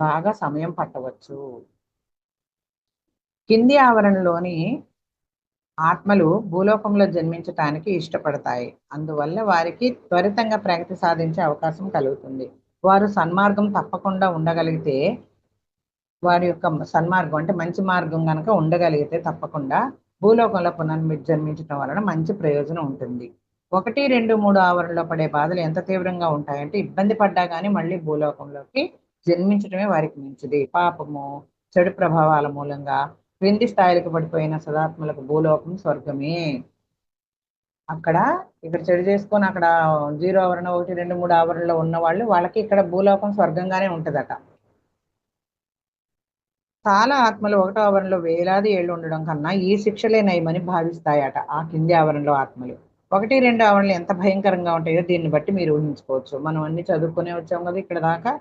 బాగా సమయం పట్టవచ్చు. కింది ఆవరణలోని ఆత్మలు భూలోకంలో జన్మించటానికి ఇష్టపడతాయి. అందువల్ల వారికి త్వరితంగా ప్రగతి సాధించే అవకాశం కలుగుతుంది. వారు సన్మార్గం తప్పకుండా ఉండగలిగితే, వారి యొక్క సన్మార్గం అంటే మంచి మార్గం కనుక ఉండగలిగితే తప్పకుండా భూలోకంలో పునర్జన్మించడం వలన మంచి ప్రయోజనం ఉంటుంది. 1, 2, 3 ఆవరణలో పడే బాధలు ఎంత తీవ్రంగా ఉంటాయంటే, ఇబ్బంది పడ్డా కానీ మళ్ళీ భూలోకంలోకి జన్మించడమే వారికి మంచిది. పాపము, చెడు ప్రభావాల మూలంగా క్రింది స్థాయిలకు పడిపోయిన సదాత్మలకు భూలోకం స్వర్గమే. ఇక్కడ చెడు చేసుకొని అక్కడ 0 ఆవరణ, 1, 2, 3 ఆవరణలో ఉన్న వాళ్ళకి ఇక్కడ భూలోకం స్వర్గంగానే ఉంటుందట. చాలా ఆత్మలు 1వ ఆవరణలో వేలాది ఏళ్ళు ఉండడం కన్నా ఈ శిక్షలే నయమని భావిస్తాయట ఆ కింది ఆవరణలో ఆత్మలు. 1, 2 ఆవరణలు ఎంత భయంకరంగా ఉంటాయో దీన్ని బట్టి మీరు ఊహించుకోవచ్చు. మనం అన్ని చదువుకునే వచ్చాం కదా ఇక్కడ దాకా.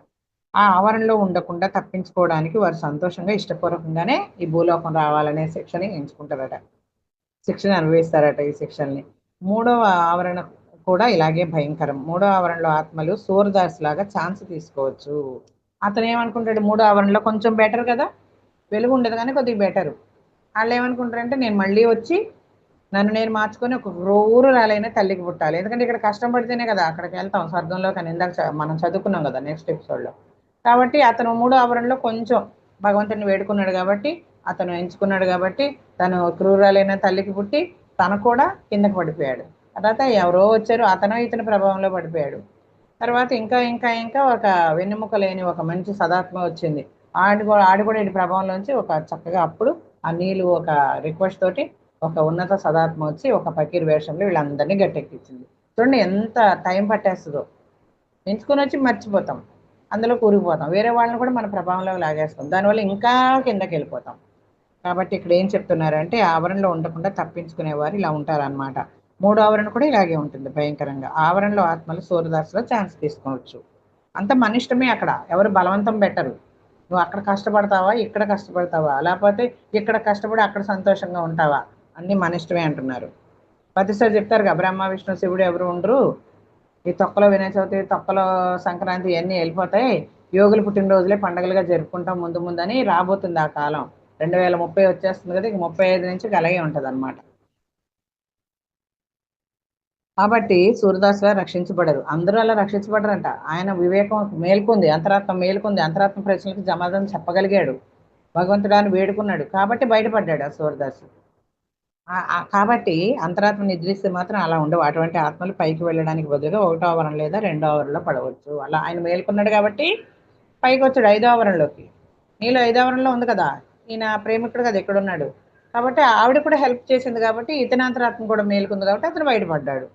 ఆ ఆవరణలో ఉండకుండా తప్పించుకోవడానికి వారు సంతోషంగా, ఇష్టపూర్వకంగానే ఈ భూలోకం రావాలనే శిక్షని ఎంచుకుంటారట. శిక్షణ అనుభవిస్తారట ఈ శిక్షల్ని. 3వ ఆవరణ కూడా ఇలాగే భయంకరం. 3వ ఆవరణలో ఆత్మలు సూర్యదాస్ లాగా ఛాన్స్ తీసుకోవచ్చు. అతను ఏమనుకుంటాడు, 3వ ఆవరణలో కొంచెం బెటర్ కదా, వెలుగు ఉండదు కానీ కొద్దిగా బెటరు. వాళ్ళు ఏమనుకుంటారంటే నేను మళ్ళీ వచ్చి నన్ను నేను మార్చుకొని ఒక క్రూరురాలైన తల్లికి పుట్టాలి. ఎందుకంటే ఇక్కడ కష్టం పడితేనే కదా అక్కడికి వెళ్తాం స్వర్గంలో. కానీ ఇందాక మనం చదువుకున్నాం కదా నెక్స్ట్ ఎపిసోడ్లో. కాబట్టి అతను 3వ ఆవరణలో కొంచెం భగవంతుని వేడుకున్నాడు కాబట్టి, అతను ఎంచుకున్నాడు కాబట్టి తను క్రూరాలైన తల్లికి పుట్టి తను కూడా కిందకి పడిపోయాడు. తర్వాత ఎవరో వచ్చారు, అతను ఇతని ప్రభావంలో పడిపోయాడు. తర్వాత ఇంకా ఇంకా ఇంకా ఒక వెన్నెముక లేని ఒక మంచి సదాత్మ వచ్చింది. ఆడి కూడా ఇటు ప్రభావంలోంచి ఒక చక్కగా అప్పుడు ఆ నీళ్ళు ఒక రిక్వెస్ట్ తోటి ఒక ఉన్నత సదాత్మ వచ్చి ఒక ఫకీర్ వేషంలో వీళ్ళందరినీ గట్టెక్కించింది. చూడండి ఎంత టైం పట్టేస్తుందో. ఎంచుకొని వచ్చి మర్చిపోతాం, అందులో కూరుకుపోతాం, వేరే వాళ్ళని కూడా మన ప్రభావంలో లాగేస్తాం, దానివల్ల ఇంకా కిందకి వెళ్ళిపోతాం. కాబట్టి ఇక్కడ ఏం చెప్తున్నారంటే ఆవరణలో ఉండకుండా తప్పించుకునేవారు ఇలా ఉంటారనమాట. 3వ ఆవరణ కూడా ఇలాగే ఉంటుంది భయంకరంగా. ఆవరణలో ఆత్మలు సూర్యదాసులో ఛాన్స్ తీసుకోవచ్చు. అంత మన ఇష్టమే, అక్కడ ఎవరు బలవంతం పెట్టరు. నువ్వు అక్కడ కష్టపడతావా, ఇక్కడ కష్టపడతావా, లేకపోతే ఇక్కడ కష్టపడి అక్కడ సంతోషంగా ఉంటావా, అన్నీ మన ఇష్టమే అంటున్నారు. ప్రతిసారి చెప్తారు కదా బ్రహ్మ విష్ణు శివుడు ఎవరు ఉండరు, ఈ తొక్కలో వినాయక చవితి, తొక్కలో సంక్రాంతి ఇవన్నీ వెళ్ళిపోతాయి, యోగులు పుట్టినరోజులే పండుగలుగా జరుపుకుంటాం ముందు ముందని. రాబోతుంది ఆ కాలం, 2030 వచ్చేస్తుంది కదా, ఇక 35 నుంచి అలాగే ఉంటుంది అనమాట. కాబట్టి సూర్యదాసుగా రక్షించబడరు, అందరూ అలా రక్షించబడరంట. ఆయన వివేకం మేల్కొంది, అంతరాత్మ మేల్కొంది, అంతరాత్మ ప్రశ్నలకు సమాధానం చెప్పగలిగాడు, భగవంతుడాన్ని వేడుకున్నాడు కాబట్టి బయటపడ్డాడు ఆ సూర్యదాసు. కాబట్టి అంతరాత్మ నిద్రిస్తే మాత్రం అలా ఉండవు. అటువంటి ఆత్మలు పైకి వెళ్ళడానికి బదులుగా 1వ ఆవరణ లేదా 2వ ఆవరణలో పడవచ్చు. అలా ఆయన మేల్కొన్నాడు కాబట్టి పైకి వచ్చాడు 5వ ఆవరణలోకి. నీలో 5వ ఆవరణలో ఉంది కదా, ఈయన ప్రేమికుడు కదా ఇక్కడ ఉన్నాడు, కాబట్టి ఆవిడ కూడా హెల్ప్ చేసింది కాబట్టి ఇతని అంతరాత్మ కూడా మేలుకుంది కాబట్టి అతను బయటపడ్డాడు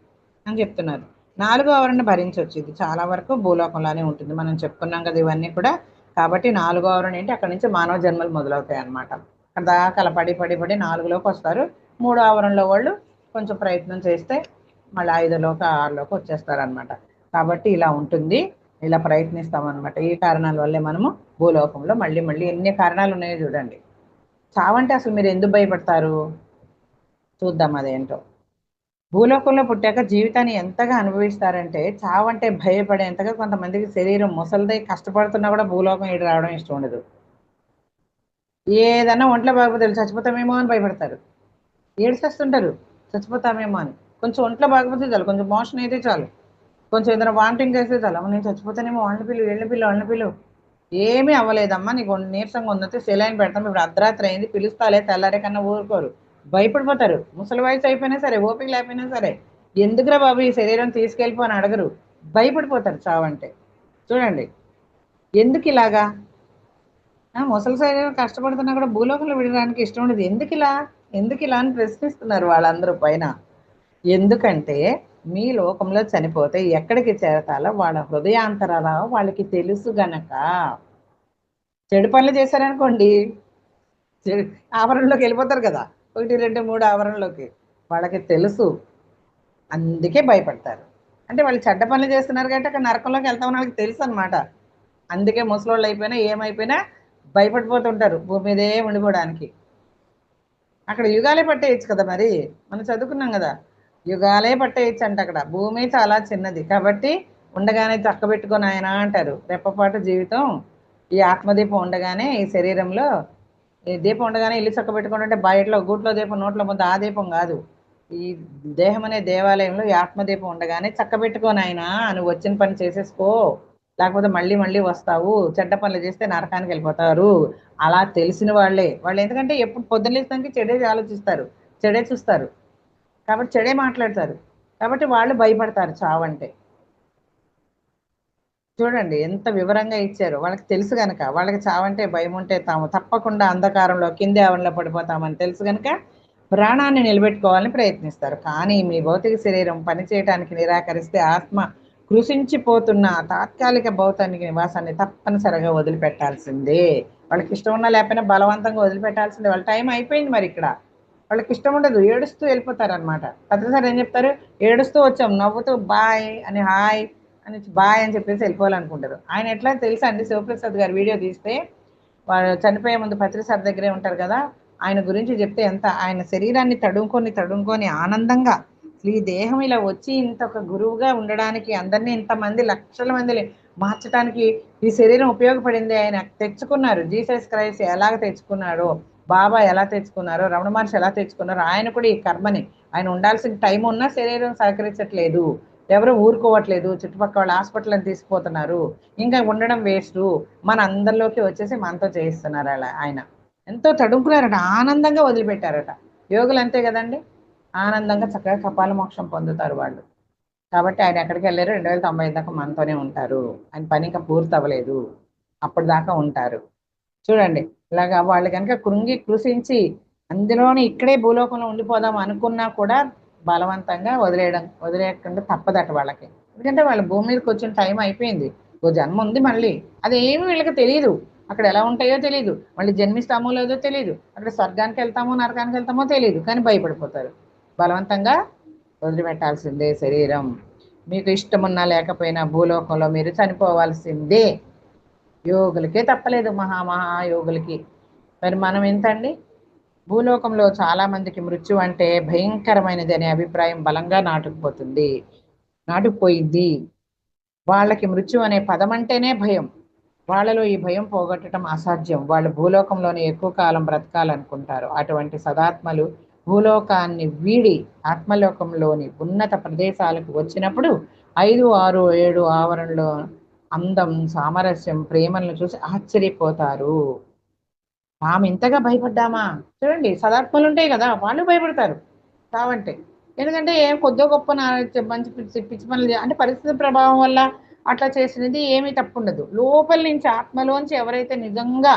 అని చెప్తున్నారు. నాలుగో ఆవరణ భరించవచ్చు. ఇది చాలా వరకు భూలోకంలోనే ఉంటుంది. మనం చెప్పుకున్నాం కదా ఇవన్నీ కూడా. కాబట్టి నాలుగో ఆవరణ ఏంటి, అక్కడ నుంచి మానవ జన్మలు మొదలవుతాయి అన్నమాట. అక్కడ దాకా అలా పడి పడి పడి 4లోకి వస్తారు. 3వ ఆవరణలో వాళ్ళు కొంచెం ప్రయత్నం చేస్తే మళ్ళీ 5లోకి 6లోకి వచ్చేస్తారనమాట. కాబట్టి ఇలా ఉంటుంది, ఇలా ప్రయత్నిస్తాం అనమాట. ఈ కారణాల వల్లే మనము భూలోకంలో మళ్ళీ మళ్ళీ ఎన్ని కారణాలు ఉన్నాయో చూడండి. చావంటే అసలు మీరు ఎందుకు భయపడతారు చూద్దాం అదేంటో. భూలోకంలో పుట్టాక జీవితాన్ని ఎంతగా అనుభవిస్తారంటే చావంటే భయపడేంతగా కొంతమందికి శరీరం ముసలిదై కష్టపడుతున్నా కూడా భూలోకం ఈడు రావడం ఇష్టం ఉండదు. ఏదన్నా ఒంట్లో బాగోపోతే చచ్చిపోతామేమో అని భయపడతారు. ఏడ్చేస్తుంటారు చచ్చిపోతామేమో అని. కొంచెం ఒంట్లో బాగోపోతే చాలు, కొంచెం మోషన్ అయితే చాలు, కొంచెం ఏదైనా వామిటింగ్ చేస్తే చాలు, అమ్మ నేను చచ్చిపోతానేమో, వాళ్ళని పిలు వీళ్ళని పిలు వాళ్ళని పిలు. ఏమీ అవ్వలేదమ్మా, నీకు నీరసంగా ఉందంటే సెలైన్ పెడతాం, ఇప్పుడు అర్ధరాత్రి అయింది పిలుస్తాలే తెల్లారే కన్నా ఊరుకోరు. భయపడిపోతారు. ముసలి వయసు అయిపోయినా సరే, ఓపిక లేకపోయినా సరే, ఎందుకురా బాబు ఈ శరీరం తీసుకెళ్ళిపో అని అడగరు. భయపడిపోతారు చావంటే. చూడండి ఎందుకు ఇలాగా. ముసలి శరీరం కష్టపడుతున్నా కూడా భూలోకంలో విడడానికి ఇష్టం ఉండదు. ఎందుకు ఇలా అని ప్రశ్నిస్తున్నారు వాళ్ళందరూ పైన. ఎందుకంటే మీ లోకంలో చనిపోతే ఎక్కడికి చేరతాలో వాళ్ళ హృదయాంతరాలో వాళ్ళకి తెలుసు గనక. చెడు పనులు చేశారనుకోండి, చెడు ఆవరణలోకి వెళ్ళిపోతారు కదా, 1, 2, 3 ఆవరణలోకి. వాళ్ళకి తెలుసు, అందుకే భయపడతారు. అంటే వాళ్ళు చెడ్డ పనులు చేస్తున్నారు కాబట్టి అక్కడ నరకంలోకి వెళ్తామని వాళ్ళకి తెలుసు అనమాట. అందుకే ముసలోళ్ళు అయిపోయినా ఏమైపోయినా భయపడిపోతుంటారు భూమి మీదే ఉండిపోవడానికి. అక్కడ యుగాలే పట్టేయచ్చు కదా, మరి మనం చదువుకున్నాం కదా, యుగాలే పట్టేయచ్చు అంట. అక్కడ భూమి చాలా చిన్నది కాబట్టి ఉండగానే చక్కబెట్టుకొని ఆయన అంటారు. రెప్పపాటు జీవితం, ఈ ఆత్మదీపం ఉండగానే ఈ శరీరంలో, ఈ దీపం ఉండగానే ఇల్లు చక్కబెట్టుకుంటే అంటే బయటలో గూట్లో దీపం నోట్లో ముద్ద ఆ దీపం కాదు. ఈ దేహం అనే దేవాలయంలో ఈ ఆత్మదీపం ఉండగానే చక్కబెట్టుకొని ఆయన నువ్వు వచ్చిన పని చేసేసుకో, లేకపోతే మళ్ళీ మళ్ళీ వస్తావు, చెడ్డ పనులు చేస్తే నరకానికి వెళ్ళిపోతారు. అలా తెలిసిన వాళ్ళు ఎందుకంటే ఎప్పుడు పొద్దున్నేసరికి చెడే ఆలోచిస్తారు, చెడే చూస్తారు, కాబట్టి చెడే మాట్లాడతారు. కాబట్టి వాళ్ళు భయపడతారు చావంటే. చూడండి ఎంత వివరంగా ఇచ్చారు. వాళ్ళకి తెలుసు గనక, వాళ్ళకి చావంటే భయం ఉంటే తాము తప్పకుండా అంధకారంలో కింది ఆవరణలో పడిపోతామని తెలుసు గనక ప్రాణాన్ని నిలబెట్టుకోవాలని ప్రయత్నిస్తారు. కానీ మీ భౌతిక శరీరం పనిచేయటానికి నిరాకరిస్తే ఆత్మ కృషించిపోతున్న తాత్కాలిక భౌతానికి నివాసాన్ని తప్పనిసరిగా వదిలిపెట్టాల్సిందే. వాళ్ళకి ఇష్టం ఉన్నా లేకపోయినా బలవంతంగా వదిలిపెట్టాల్సిందే. వాళ్ళ టైం అయిపోయింది మరి ఇక్కడ. వాళ్ళకి ఇష్టం ఉండదు, ఏడుస్తూ వెళ్ళిపోతారు అనమాట. పత్రిసారి ఏం చెప్తారు, ఏడుస్తూ వచ్చాం, నవ్వుతూ బాయ్ అని, హాయ్ అని బాయ్ అని చెప్పేసి వెళ్ళిపోవాలనుకుంటారు. ఆయన ఎట్లా తెలుసా అండి, శివప్రసాద్ గారు వీడియో తీస్తే వాడు చనిపోయే ముందు పత్రిసారి దగ్గరే ఉంటారు కదా, ఆయన గురించి చెప్తే ఎంత ఆయన శరీరాన్ని తడుముకొని తడుముకొని ఆనందంగా ఈ దేహం ఇలా వచ్చి ఇంత ఒక గురువుగా ఉండడానికి, అందరినీ ఇంతమంది లక్షల మంది మార్చడానికి ఈ శరీరం ఉపయోగపడింది. ఆయన తెచ్చుకున్నారు. జీసస్ క్రైస్ట్ ఎలాగ తెచ్చుకున్నాడో, బాబా ఎలా తెచ్చుకున్నారో, రమణ మహర్షి ఎలా తెచ్చుకున్నారో, ఆయన కూడా ఈ కర్మని, ఆయన ఉండాల్సిన టైం ఉన్నా శరీరం సహకరించట్లేదు, ఎవరు ఊరుకోవట్లేదు, చుట్టుపక్కల వాళ్ళు హాస్పిటల్ అని తీసుకుపోతున్నారు, ఇంకా ఉండడం వేస్ట్, మన అందరిలోకి వచ్చేసి మనతో చేయిస్తున్నారు. అలా ఆయన ఎంతో తడుముకున్నారట, ఆనందంగా వదిలిపెట్టారట. యోగులు అంతే కదండి, ఆనందంగా చక్కగా కపాల మోక్షం పొందుతారు వాళ్ళు. కాబట్టి ఆయన ఎక్కడికి వెళ్ళారు, 2090 దాకా మనతోనే ఉంటారు. ఆయన పని ఇంకా పూర్తి అవ్వలేదు, అప్పటిదాకా ఉంటారు. చూడండి ఇలాగా వాళ్ళు కనుక కృంగి కృషించి అందులోనే ఇక్కడే భూలోకంలో ఉండిపోదాం అనుకున్నా కూడా బలవంతంగా వదిలేయకుండా తప్పదట వాళ్ళకి. ఎందుకంటే వాళ్ళ భూమి మీదకి వచ్చిన టైం అయిపోయింది, ఓ జన్మ ఉంది మళ్ళీ. అదేమి వీళ్ళకి తెలియదు, అక్కడ ఎలా ఉంటాయో తెలియదు, మళ్ళీ జన్మిస్తామో లేదో తెలియదు, అక్కడ స్వర్గానికి వెళ్తామో నరకానికి వెళ్తామో తెలియదు, కానీ భయపడిపోతారు. బలవంతంగా వదిలిపెట్టాల్సిందే శరీరం. మీకు ఇష్టమున్నా లేకపోయినా భూలోకంలో మీరు చనిపోవాల్సిందే. యోగులకే తప్పలేదు, మహాయోగులకి. మరి మనం ఎంతండి. భూలోకంలో చాలా మందికి మృత్యు అంటే భయంకరమైనది అనే అభిప్రాయం బలంగా నాటుకుపోయింది. వాళ్ళకి మృత్యు అనే పదం అంటేనే భయం. వాళ్ళలో ఈ భయం పోగొట్టడం అసాధ్యం. వాళ్ళు భూలోకంలోనే ఎక్కువ కాలం బ్రతకాలనుకుంటారు. అటువంటి సదాత్మలు భూలోకాన్ని వీడి ఆత్మలోకంలోని ఉన్నత ప్రదేశాలకు వచ్చినప్పుడు 5, 6, 7 ఆవరణలో అందం, సామరస్యం, ప్రేమలను చూసి ఆశ్చర్యపోతారు. తాము ఇంతగా భయపడ్డామా. చూడండి సదాత్మలు ఉంటాయి కదా, వాళ్ళు భయపడతారు చావంటే. ఎందుకంటే ఏం కొద్దో గొప్ప మంచి పిచ్చి పనులు అంటే పరిస్థితి ప్రభావం వల్ల అట్లా చేసినది ఏమీ తప్పు ఉండదు. లోపల నుంచి ఆత్మలోంచి ఎవరైతే నిజంగా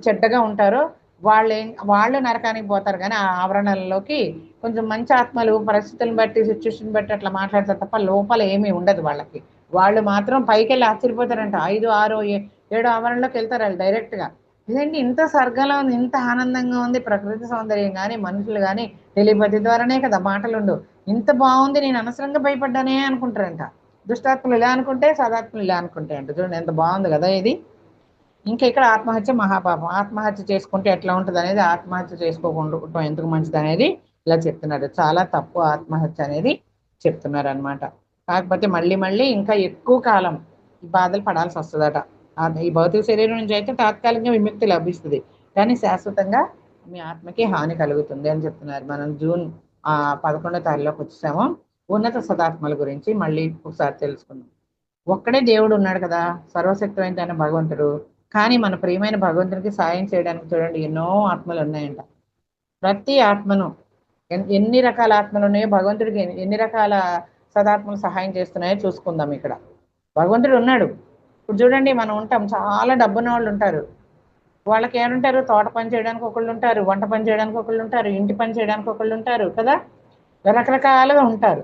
చెడ్డగా ఉంటారో వాళ్ళు నరకానికి పోతారు, కానీ ఆ ఆవరణలోకి కొంచెం మంచి ఆత్మలు పరిస్థితులను బట్టి సిచ్యువేషన్ బట్టి అట్లా మాట్లాడతారు తప్ప లోపల ఏమీ ఉండదు వాళ్ళకి. వాళ్ళు మాత్రం పైకి వెళ్ళి ఆశ్చర్యపోతారంట. 5, 6, 7 ఆవరణలోకి వెళ్తారు వాళ్ళు డైరెక్ట్గా. ఇదేంటి ఇంత స్వర్గంలో ఉంది, ఇంత ఆనందంగా ఉంది, ప్రకృతి సౌందర్యం కానీ మనుషులు కానీ టెలిపతి ద్వారానే కదా మాటలుండు, ఇంత బాగుంది, నేను అనవసరంగా భయపడ్డానే అనుకుంటారంట. దుష్టాత్మలు ఇలా అనుకుంటే, సదాత్మలు ఇలా అనుకుంటే అంట. చూడండి ఎంత బాగుంది కదా ఇది. ఇంకా ఇక్కడ ఆత్మహత్య మహాపాపం. ఆత్మహత్య చేసుకుంటే ఎట్లా ఉంటుంది అనేది, ఆత్మహత్య చేసుకోకుండా ఎందుకు మంచిది అనేది ఇలా చెప్తున్నారు. చాలా తప్పు ఆత్మహత్య అనేది చెప్తున్నారు అనమాట. కాకపోతే మళ్ళీ మళ్ళీ ఇంకా ఎక్కువ కాలం ఈ బాధలు పడాల్సి వస్తుందట. ఈ భౌతిక శరీరం నుంచి అయితే తాత్కాలికంగా విముక్తి లభిస్తుంది, కానీ శాశ్వతంగా మీ ఆత్మకి హాని కలుగుతుంది అని చెప్తున్నారు. మనం జూన్ 11వ తారీఖులోకి వచ్చేసాము. ఉన్నత సదాత్మల గురించి మళ్ళీ ఒకసారి తెలుసుకుందాం. ఒక్కడే దేవుడు ఉన్నాడు కదా, సర్వశక్తివంతమైన భగవంతుడు. కానీ మన ప్రియమైన భగవంతునికి సాయం చేయడానికి చూడండి ఎన్నో ఆత్మలు ఉన్నాయంట. ప్రతి ఆత్మను ఎన్ని రకాల ఆత్మలు ఉన్నాయో, భగవంతుడికి ఎన్ని రకాల సదాత్మలు సహాయం చేస్తున్నాయో చూసుకుందాం. ఇక్కడ భగవంతుడు ఉన్నాడు. ఇప్పుడు చూడండి మనం ఉంటాం, చాలా డబ్బున్న వాళ్ళు ఉంటారు. వాళ్ళకి ఏమంటారు, తోట పని చేయడానికి ఒకళ్ళు ఉంటారు, వంట పని చేయడానికి ఒకళ్ళు ఉంటారు, ఇంటి పని చేయడానికి ఒకళ్ళు ఉంటారు కదా, రకరకాలుగా ఉంటారు.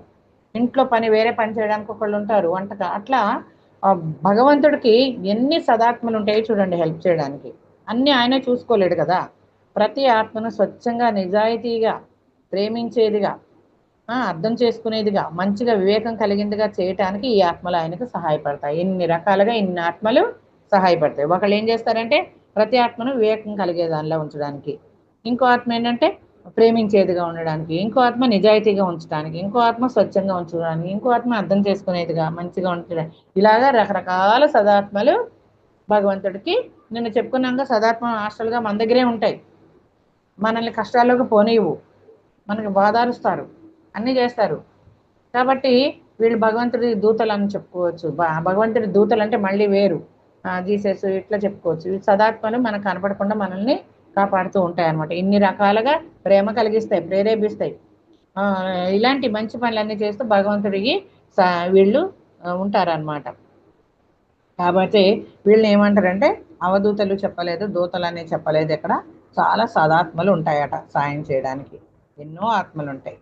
ఇంట్లో పని వేరే పని చేయడానికి ఒకళ్ళు ఉంటారు, వంటక అట్లా. భగవంతుడికి ఎన్ని సదాత్మలు ఉంటాయో చూడండి హెల్ప్ చేయడానికి. అన్నీ ఆయనే చూసుకోలేడు కదా. ప్రతి ఆత్మను స్వచ్ఛంగా, నిజాయితీగా, ప్రేమించేదిగా, అర్థం చేసుకునేదిగా, మంచిగా వివేకం కలిగిందిగా చేయటానికి ఈ ఆత్మలు ఆయనకు సహాయపడతాయి. ఇన్ని రకాలుగా ఇన్ని ఆత్మలు సహాయపడతాయి. ఒకళ్ళు ఏం చేస్తారంటే ప్రతి ఆత్మను వివేకం కలిగే దానిలో ఉంచడానికి, ఇంకో ఆత్మ ఏంటంటే ప్రేమించేదిగా ఉండడానికి, ఇంకో ఆత్మ నిజాయితీగా ఉంచడానికి, ఇంకో ఆత్మ స్వచ్ఛంగా ఉంచడానికి, ఇంకో ఆత్మ అర్థం చేసుకునేదిగా, మంచిగా ఉంచడానికి. ఇలాగా రకరకాల సదాత్మలు భగవంతుడికి నిన్న చెప్పుకున్నాక సదాత్మ హాస్టల్గా మన దగ్గరే ఉంటాయి. మనల్ని కష్టాల్లోకి పోనివ్వు, మనకి బాధారుస్తారు, అన్నీ చేస్తారు. కాబట్టి వీళ్ళు భగవంతుడి దూతలు అని చెప్పుకోవచ్చు. భగవంతుడి దూతలు అంటే మళ్ళీ వేరు, జీసస్ ఇట్లా చెప్పుకోవచ్చు. ఈ సదాత్మలు మనకు కనపడకుండా మనల్ని కాపాడుతూ ఉంటాయి అన్నమాట. ఇన్ని రకాలుగా ప్రేమ కలిగిస్తాయి, ప్రేరేపిస్తాయి. ఇలాంటి మంచి పనులన్నీ చేస్తూ భగవంతుడికి వీళ్ళు ఉంటారనమాట. కాబట్టి వీళ్ళని ఏమంటారంటే అవధూతలు చెప్పలేదు, దూతలు అనే చెప్పలేదు. ఇక్కడ చాలా సదాత్మలు ఉంటాయట సాయం చేయడానికి. ఎన్నో ఆత్మలు ఉంటాయి,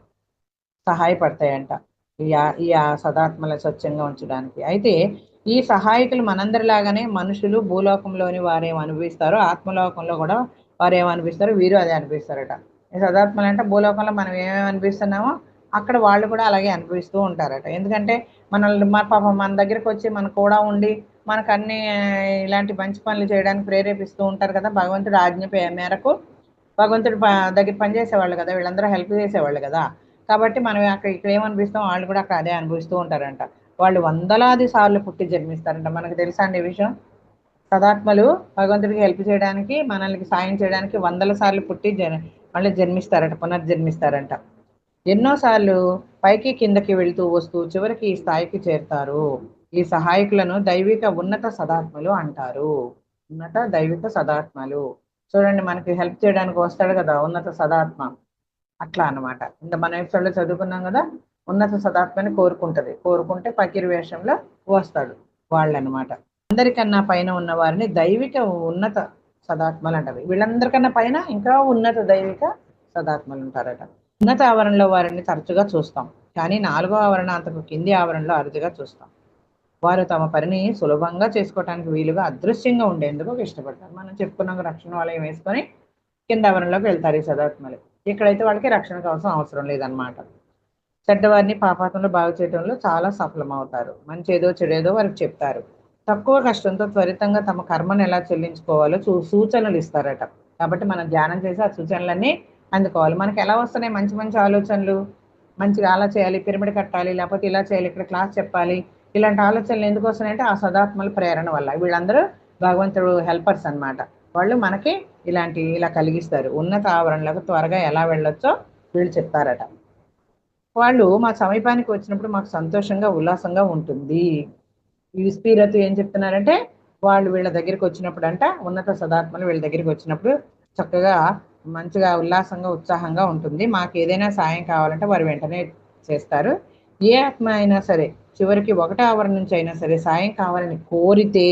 సహాయపడతాయంట ఈ సదాత్మల స్వచ్ఛంగా ఉంచడానికి. అయితే ఈ సహాయకులు మనందరిలాగానే మనుషులు భూలోకంలోని వారేం అనుభవిస్తారో, ఆత్మలోకంలో కూడా వారేం అనిపిస్తారో వీరు అదే అనిపిస్తారట. ఈ సదాత్మలు అంటే భూలోకంలో మనం ఏమేమి అనిపిస్తున్నామో అక్కడ వాళ్ళు కూడా అలాగే అనుభవిస్తూ ఉంటారట. ఎందుకంటే మనల్ని పాపం మన దగ్గరికి వచ్చి మన కూడా ఉండి మనకు అన్ని ఇలాంటి మంచి పనులు చేయడానికి ప్రేరేపిస్తూ ఉంటారు కదా. భగవంతుడు ఆజ్ఞ మేరకు భగవంతుడు దగ్గర పనిచేసేవాళ్ళు కదా, వీళ్ళందరూ హెల్ప్ చేసేవాళ్ళు కదా. కాబట్టి మనం ఇక్కడ ఏమనిపిస్తాం, వాళ్ళు కూడా అక్కడ అదే అనుభవిస్తూ ఉంటారంట. వాళ్ళు వందలాది సార్లు పుట్టి జన్మిస్తారంట. మనకు తెలుసా అండి ఈ విషయం? సదాత్మలు భగవంతుడికి హెల్ప్ చేయడానికి, మనల్ని సాయం చేయడానికి వందల సార్లు పుట్టి మళ్ళీ జన్మిస్తారట, పునర్జన్మిస్తారంట. ఎన్నోసార్లు పైకి కిందకి వెళుతూ వస్తూ చివరికి ఈ స్థాయికి చేరుతారు. ఈ సహాయకులను దైవిక ఉన్నత సదాత్మలు అంటారు. ఉన్నత దైవిక సదాత్మలు. చూడండి మనకి హెల్ప్ చేయడానికి వస్తాడు కదా ఉన్నత సదాత్మ, అట్లా అనమాట. ఇంకా మన ఎపిసోడ్లో చదువుకున్నాం కదా, ఉన్నత సదాత్మని కోరుకుంటే పకిరి వేషంలో వస్తాడు వాళ్ళనమాట. అందరికన్నా పైన ఉన్న వారిని దైవిక ఉన్నత సదాత్మలు అంటారు. వీళ్ళందరికన్నా పైన ఇంకా ఉన్నత దైవిక సదాత్మలు ఉంటారట. ఉన్నత ఆవరణలో వారిని తరచుగా చూస్తాం, కానీ 4వ ఆవరణ అంతకు కింది ఆవరణలో అరుదుగా చూస్తాం. వారు తమ పనిని సులభంగా చేసుకోవటానికి వీలుగా అదృశ్యంగా ఉండేందుకు ఇష్టపడతారు. మనం చెప్పుకున్నాం రక్షణ వలయం వేసుకొని కింద ఆవరణలోకి వెళ్తారు ఈ సదాత్మలు. ఇక్కడైతే వాళ్ళకి రక్షణ కోసం అవసరం లేదనమాట. చెడ్డవారిని పాపాత్మలు బాగు చేయడంలో చాలా సఫలమవుతారు. మంచేదో చెడేదో వారికి చెప్తారు. తక్కువ కష్టంతో త్వరితంగా తమ కర్మను ఎలా చెల్లించుకోవాలో సూచనలు ఇస్తారట. కాబట్టి మనం ధ్యానం చేసి ఆ సూచనలన్నీ అందుకోవాలి. మనకి ఎలా వస్తున్నాయి మంచి మంచి ఆలోచనలు, మంచిగా అలా చేయాలి, పిరమిడ్ కట్టాలి, లేకపోతే ఇలా చేయాలి, ఇక్కడ క్లాస్ చెప్పాలి, ఇలాంటి ఆలోచనలు ఎందుకు వస్తున్నాయంటే ఆ సదాత్మల ప్రేరణ వల్ల. వీళ్ళందరూ భగవంతుడు హెల్పర్స్ అనమాట. వాళ్ళు మనకి ఇలా కలిగిస్తారు. ఉన్నత ఆవరణలకు త్వరగా ఎలా వెళ్ళొచ్చో వీళ్ళు చెప్తారట. వాళ్ళు మా సమీపానికి వచ్చినప్పుడు మాకు సంతోషంగా ఉల్లాసంగా ఉంటుంది. ఈ స్పీరతు ఏం చెప్తున్నారంటే వాళ్ళు వీళ్ళ దగ్గరికి వచ్చినప్పుడు అంట, ఉన్నత సదాత్మలు వీళ్ళ దగ్గరికి వచ్చినప్పుడు చక్కగా మంచిగా ఉల్లాసంగా ఉత్సాహంగా ఉంటుంది. మాకు ఏదైనా సాయం కావాలంటే వారు వెంటనే చేస్తారు. ఏ ఆత్మ అయినా సరే చివరికి 1వ ఆవరణ నుంచి అయినా సరే సాయం కావాలని కోరితే,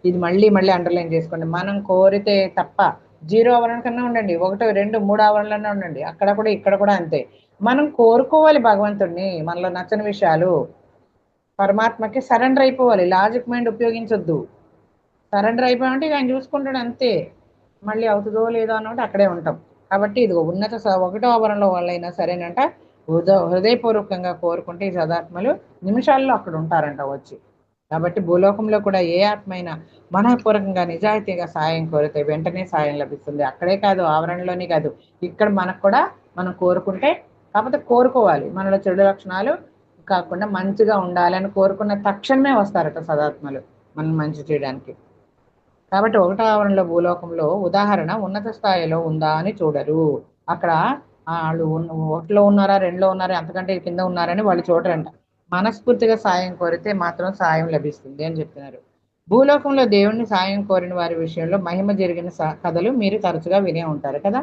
ఇది మళ్ళీ మళ్ళీ అండర్లైన్ చేసుకోండి, మనం కోరితే తప్ప 0 ఆవరణ కన్నా ఉండండి, 1, 2, 3 ఆవరణలన్నా ఉండండి, అక్కడ కూడా ఇక్కడ కూడా అంతే. మనం కోరుకోవాలి భగవంతుడిని, మనలో నచ్చని విషయాలు. పరమాత్మకి సరెండర్ అయిపోవాలి, లాజిక్ మైండ్ ఉపయోగించొద్దు. సరెండర్ అయిపోయామంటే ఇక ఆయన చూసుకుంటాడు అంతే. మళ్ళీ అవుతుందో లేదో అన్నట్టు అక్కడే ఉంటాం. కాబట్టి ఇది ఒకటో ఆవరణలో వాళ్ళైనా సరేనంట, హృదయపూర్వకంగా కోరుకుంటే ఈ సదాత్మలు నిమిషాల్లో అక్కడ ఉంటారంట వచ్చి. కాబట్టి భూలోకంలో కూడా ఏ ఆత్మ అయినా మనఃపూర్వకంగా నిజాయితీగా సాయం కోరితే వెంటనే సాయం లభిస్తుంది. అక్కడే కాదు, ఆవరణలోనే కాదు, ఇక్కడ మనకు కూడా మనం కోరుకుంటే, కాకపోతే కోరుకోవాలి మనలో చెడు లక్షణాలు కాకుండా మంచిగా ఉండాలని కోరుకున్న తక్షణమే వస్తారట సదాత్మలు మనం మంచి చేయడానికి. కాబట్టి ఒకటో ఆవరణలో భూలోకంలో ఉదాహరణ ఉన్నత స్థాయిలో ఉందా అని చూడరు. అక్కడ వాళ్ళు ఒకటిలో ఉన్నారా, రెండులో ఉన్నారా, అంతకంటే కింద ఉన్నారని వాళ్ళు చూడరంట. మనస్ఫూర్తిగా సాయం కోరితే మాత్రం సాయం లభిస్తుంది అని చెప్తున్నారు. భూలోకంలో దేవుణ్ణి సాయం కోరిన వారి విషయంలో మహిమ జరిగిన కథలు మీరు తరచుగా వినే ఉంటారు కదా.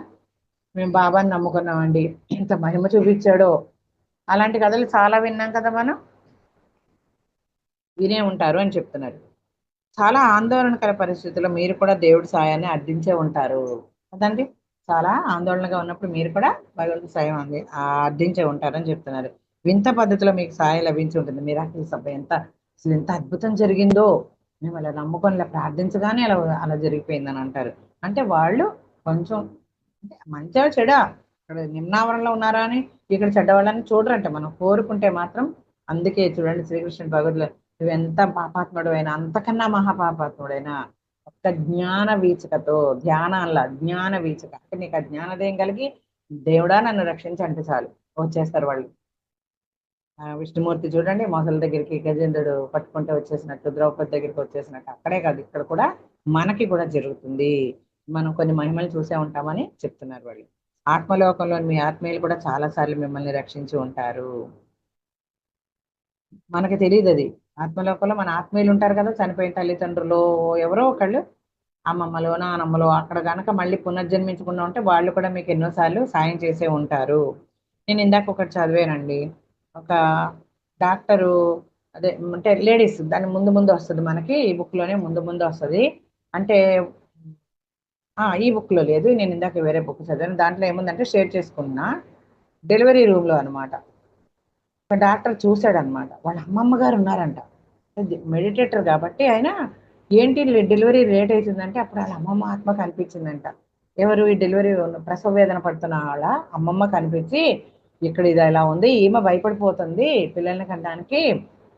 మేము బాబాని నమ్ముకున్నామండి, ఇంత మహిమ చూపించాడో, అలాంటి కథలు చాలా విన్నాం కదా, మనం వినే ఉంటారు అని చెప్తున్నారు. చాలా ఆందోళనకర పరిస్థితుల్లో మీరు కూడా దేవుడి సాయాన్ని అర్థించే ఉంటారు కదండి. చాలా ఆందోళనగా ఉన్నప్పుడు మీరు కూడా భగవంతుడి సాయం అర్థించే ఉంటారని చెప్తున్నారు. వింత పద్ధతిలో మీకు సాయం లభించి ఉంటుంది. మీరు అసలు అసలు ఎంత అద్భుతం జరిగిందో, మేము అలా నమ్ముకొని ఇలా ప్రార్థించగానే అలా అలా జరిగిపోయిందని అంటారు. అంటే వాళ్ళు కొంచెం అంటే మంచిగా చెడా, ఇక్కడ నిమ్నావరణలో ఉన్నారా అని ఇక్కడ చెడ్డవాళ్ళని చూడరంట. మనం కోరుకుంటే మాత్రం. అందుకే చూడండి శ్రీకృష్ణుడు భగవద్గీత, నువ్వెంత పాపాత్ముడు అయినా, అంతకన్నా మహాపాపాత్ముడైనా ఒక్క జ్ఞాన వీచికతో, ధ్యానంలా జ్ఞాన వీచిక అంటే నీకు ఆ జ్ఞానోదయం కలిగి దేవుడా నన్ను రక్షించి అంటే చాలు వచ్చేస్తారు వాళ్ళు. విష్ణుమూర్తి చూడండి మొసల దగ్గరికి గజేంద్రుడు పట్టుకుంటే వచ్చేసినట్టు, ద్రౌపది దగ్గరికి వచ్చేసినట్టు, అక్కడే కాదు ఇక్కడ కూడా మనకి కూడా జరుగుతుంది. మనం కొన్ని మహిమలు చూసే ఉంటామని చెప్తున్నారు వాళ్ళు. ఆత్మలోకంలో మీ ఆత్మీయులు కూడా చాలా సార్లు మిమ్మల్ని రక్షించి ఉంటారు. మనకి తెలియదు అది. ఆత్మలోకంలో మన ఆత్మీయులు ఉంటారు కదా, చనిపోయిన తల్లిదండ్రులు ఎవరో ఒకళ్ళు, అమ్మమ్మలో నానమ్మలో, అక్కడ కనుక మళ్ళీ పునర్జన్మించకుండా ఉంటే వాళ్ళు కూడా మీకు ఎన్నోసార్లు సాయం చేసే ఉంటారు. నేను ఇందాక ఒకటి చదివానండి, ఒక డాక్టరు, అదే అంటే లేడీస్, దాని ముందు ముందు వస్తుంది మనకి, ఈ బుక్లోనే ముందు ముందు వస్తుంది. అంటే ఈ బుక్లో లేదు, నేను ఇందాక వేరే బుక్ చదివాను, దాంట్లో ఏముందంటే షేర్ చేసుకున్నా. డెలివరీ రూమ్లో అనమాట, ఒక డాక్టర్ చూశాడనమాట, వాళ్ళ అమ్మమ్మ గారు ఉన్నారంట. మెడిటేటర్ కాబట్టి ఆయన, ఏంటి డెలివరీ లేట్ అవుతుందంటే అప్పుడు వాళ్ళ అమ్మమ్మ ఆత్మ కనిపించిందంట. ఎవరు ఈ డెలివరీ ప్రసవ వేదన పడుతున్న వాళ్ళ అమ్మమ్మ కనిపించి, ఇక్కడ ఇది ఎలా ఉంది, ఈమె భయపడిపోతుంది పిల్లల్ని కనడానికి,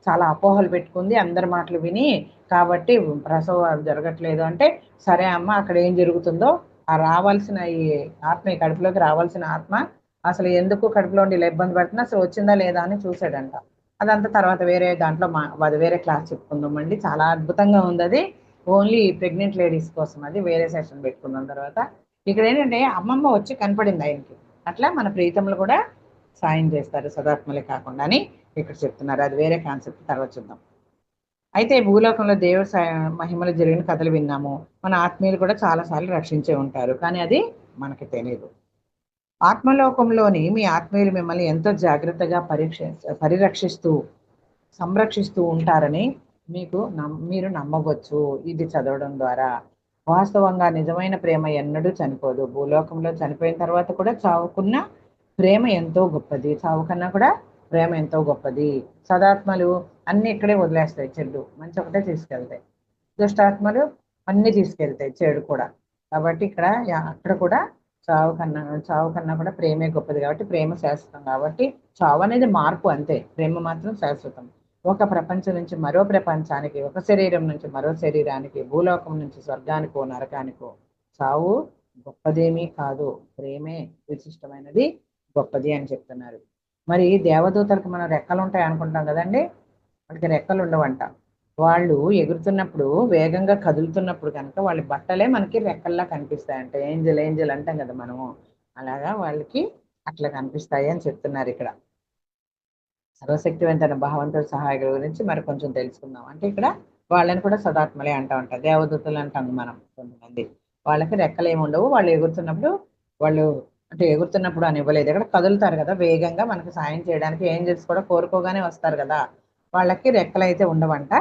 చాలా అపోహలు పెట్టుకుంది అందరి మాటలు విని, కాబట్టి ప్రసవం జరగట్లేదు అంటే, సరే అమ్మ అక్కడ ఏం జరుగుతుందో, ఆ రావాల్సిన ఈ ఆత్మ, ఈ కడుపులోకి రావాల్సిన ఆత్మ అసలు ఎందుకు కడుపులో ఉండి ఇలా ఇబ్బంది పడుతున్నా, అసలు వచ్చిందా లేదా అని చూసాడంట. అదంతా తర్వాత వేరే దాంట్లో అది వేరే క్లాస్ చెప్పుకుందామండి, చాలా అద్భుతంగా ఉంది అది. ఓన్లీ ప్రెగ్నెంట్ లేడీస్ కోసం, అది వేరే సెషన్ పెట్టుకున్నాం తర్వాత. ఇక్కడ ఏంటంటే అమ్మమ్మ వచ్చి కనపడింది ఆయనకి, అట్లా మన ప్రీతములు కూడా సాయం చేస్తారు సదాత్మలే కాకుండా అని ఇక్కడ చెప్తున్నారు. అది వేరే కాన్సెప్ట్, తర్వాత చూద్దాం. అయితే భూలోకంలో దేవుడు మహిమలు జరిగిన కథలు విన్నాము. మన ఆత్మీయులు కూడా చాలాసార్లు రక్షించే ఉంటారు, కానీ అది మనకి తెలియదు. ఆత్మలోకంలోని మీ ఆత్మీయులు మిమ్మల్ని ఎంతో జాగ్రత్తగా పరిరక్షిస్తూ సంరక్షిస్తూ ఉంటారని మీరు నమ్మవచ్చు ఇది చదవడం ద్వారా. వాస్తవంగా నిజమైన ప్రేమ ఎన్నడూ చనిపోదు. భూలోకంలో చనిపోయిన తర్వాత కూడా చావుకున్న ప్రేమ ఎంతో గొప్పది, చావు కన్నా కూడా ప్రేమ ఎంతో గొప్పది. సదాత్మలు అన్ని ఇక్కడే వదిలేస్తాయి, చెడు మంచి ఒకటే తీసుకెళ్తాయి. దుష్టాత్మలు అన్ని తీసుకెళ్తాయి, చెడు కూడా. కాబట్టి ఇక్కడ అక్కడ కూడా చావు కన్నా కూడా ప్రేమే గొప్పది, కాబట్టి ప్రేమ శాశ్వతం. కాబట్టి చావు అనేది మార్పు అంతే, ప్రేమ మాత్రం శాశ్వతం. ఒక ప్రపంచం నుంచి మరో ప్రపంచానికి, ఒక శరీరం నుంచి మరో శరీరానికి, భూలోకం నుంచి స్వర్గానికో నరకానికో చావు గొప్పదేమీ కాదు, ప్రేమే విశిష్టమైనది, గొప్పది అని చెప్తున్నారు. మరి దేవదూతలకు మనం రెక్కలు ఉంటాయి అనుకుంటాం కదండి, వాళ్ళకి రెక్కలు ఉండవంట. వాళ్ళు ఎగురుతున్నప్పుడు, వేగంగా కదులుతున్నప్పుడు కనుక వాళ్ళ బట్టలే మనకి రెక్కల్లా కనిపిస్తాయంట. ఏంజల్ ఏంజల్ అంటాం కదా మనము, అలాగా వాళ్ళకి అట్లా కనిపిస్తాయి అని చెప్తున్నారు ఇక్కడ. సర్వశక్తివంతమైన భగవంతుడి సహాయకుల గురించి మరి కొంచెం తెలుసుకుందాం. అంటే ఇక్కడ వాళ్ళని కూడా సదాత్మలే అంటా ఉంటారు, దేవదూతలు అంటాం మనం కొంతమంది. వాళ్ళకి రెక్కలు ఏమి ఉండవు, వాళ్ళు ఎగురుతున్నప్పుడు, వాళ్ళు అంటే ఎగురుతున్నప్పుడు అని ఇవ్వలేదు, ఇక్కడ కదులుతారు కదా వేగంగా మనకు సాయం చేయడానికి, ఏంజల్స్ కూడా కోరుకోగానే వస్తారు కదా, వాళ్ళకి రెక్కలు అయితే ఉండవంట.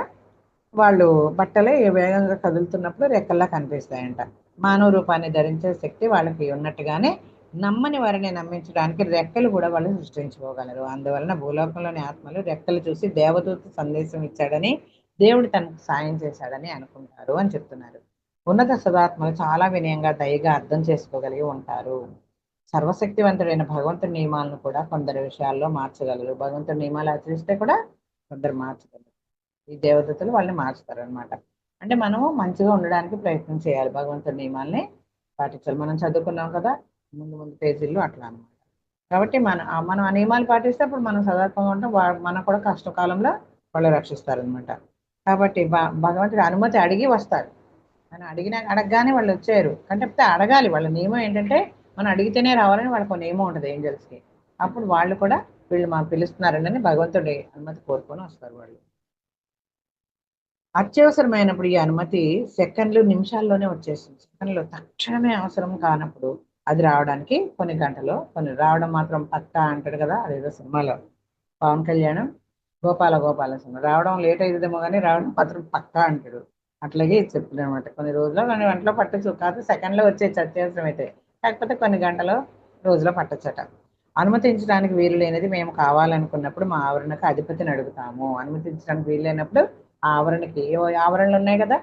వాళ్ళు బట్టలే వేగంగా కదులుతున్నప్పుడు రెక్కల్లా కనిపిస్తాయంట. మానవ రూపాన్ని ధరించే శక్తి వాళ్ళకి ఉన్నట్టుగానే నమ్మని వారిని నమ్మించడానికి రెక్కలు కూడా వాళ్ళు సృష్టించుకోగలరు. అందువలన భూలోకంలోని ఆత్మలు రెక్కలు చూసి దేవదూత సందేశం ఇచ్చాడని, దేవుడు తనకు సాయం చేశాడని అనుకుంటారు అని చెప్తున్నారు. ఉన్నత సదాత్మలు చాలా వినయంగా దయగా అర్థం చేసుకోగలిగి ఉంటారు. సర్వశక్తివంతుడైన భగవంతుడి నియమాలను కూడా కొందరు విషయాల్లో మార్చగలరు. భగవంతుడి నియమాలు ఆచరిస్తే కూడా కొందరు మార్చగలరు. ఈ దేవదూతలు వాళ్ళని మార్చుతారు అనమాట. అంటే మనము మంచిగా ఉండడానికి ప్రయత్నం చేయాలి, భగవంతుడి నియమాల్ని పాటించాలి. మనం చదువుకున్నాం కదా ముందు ముందు పేజీల్లో అట్లా అనమాట. కాబట్టి మనం ఆ నియమాలు పాటిస్తే అప్పుడు మనం సదాత్మకంగా ఉంటాం. మనకు కూడా కష్టకాలంలో వాళ్ళు రక్షిస్తారనమాట. కాబట్టి భగవంతుడి అనుమతి అడిగి వస్తారు. మనం అడగగానే వాళ్ళు వచ్చారు. అంటే అడగాలి. వాళ్ళ నియమం ఏంటంటే మనం అడిగితేనే రావాలని వాళ్ళకి ఒక నియమం ఉంటుంది ఏంజల్స్కి. అప్పుడు వాళ్ళు కూడా వీళ్ళు మాకు పిలుస్తున్నారండి భగవంతుడి అనుమతి కోరుకొని వస్తారు వాళ్ళు. అత్యవసరమైనప్పుడు ఈ అనుమతి సెకండ్లు నిమిషాల్లోనే వచ్చేస్తుంది. సెకండ్లు తక్షణమే అవసరం కానప్పుడు అది రావడానికి కొన్ని గంటలు, కొన్ని రావడం మాత్రం పక్కా అంటాడు కదా, అదేదో సినిమాలో పవన్ కళ్యాణ్ గోపాల సినిమా, రావడం లేట్ అవుతుందేమో కానీ రావడం మాత్రం పక్కా అంటాడు. అట్లాగే చెప్తుంది అనమాట. కొన్ని రోజుల్లో కొన్ని గంటలో పట్టచ్చు, కాదు సెకండ్లో వచ్చేది అత్యవసరం అయితే. కాకపోతే కొన్ని గంటలో రోజులో పట్టచ్చట. అనుమతించడానికి వీలు లేనిది మేము కావాలనుకున్నప్పుడు మా ఆవరణకు అధిపతిని అడుగుతాము. అనుమతించడానికి వీలు లేనప్పుడు ఆ ఆవరణకి ఆవరణలు ఉన్నాయి కదా,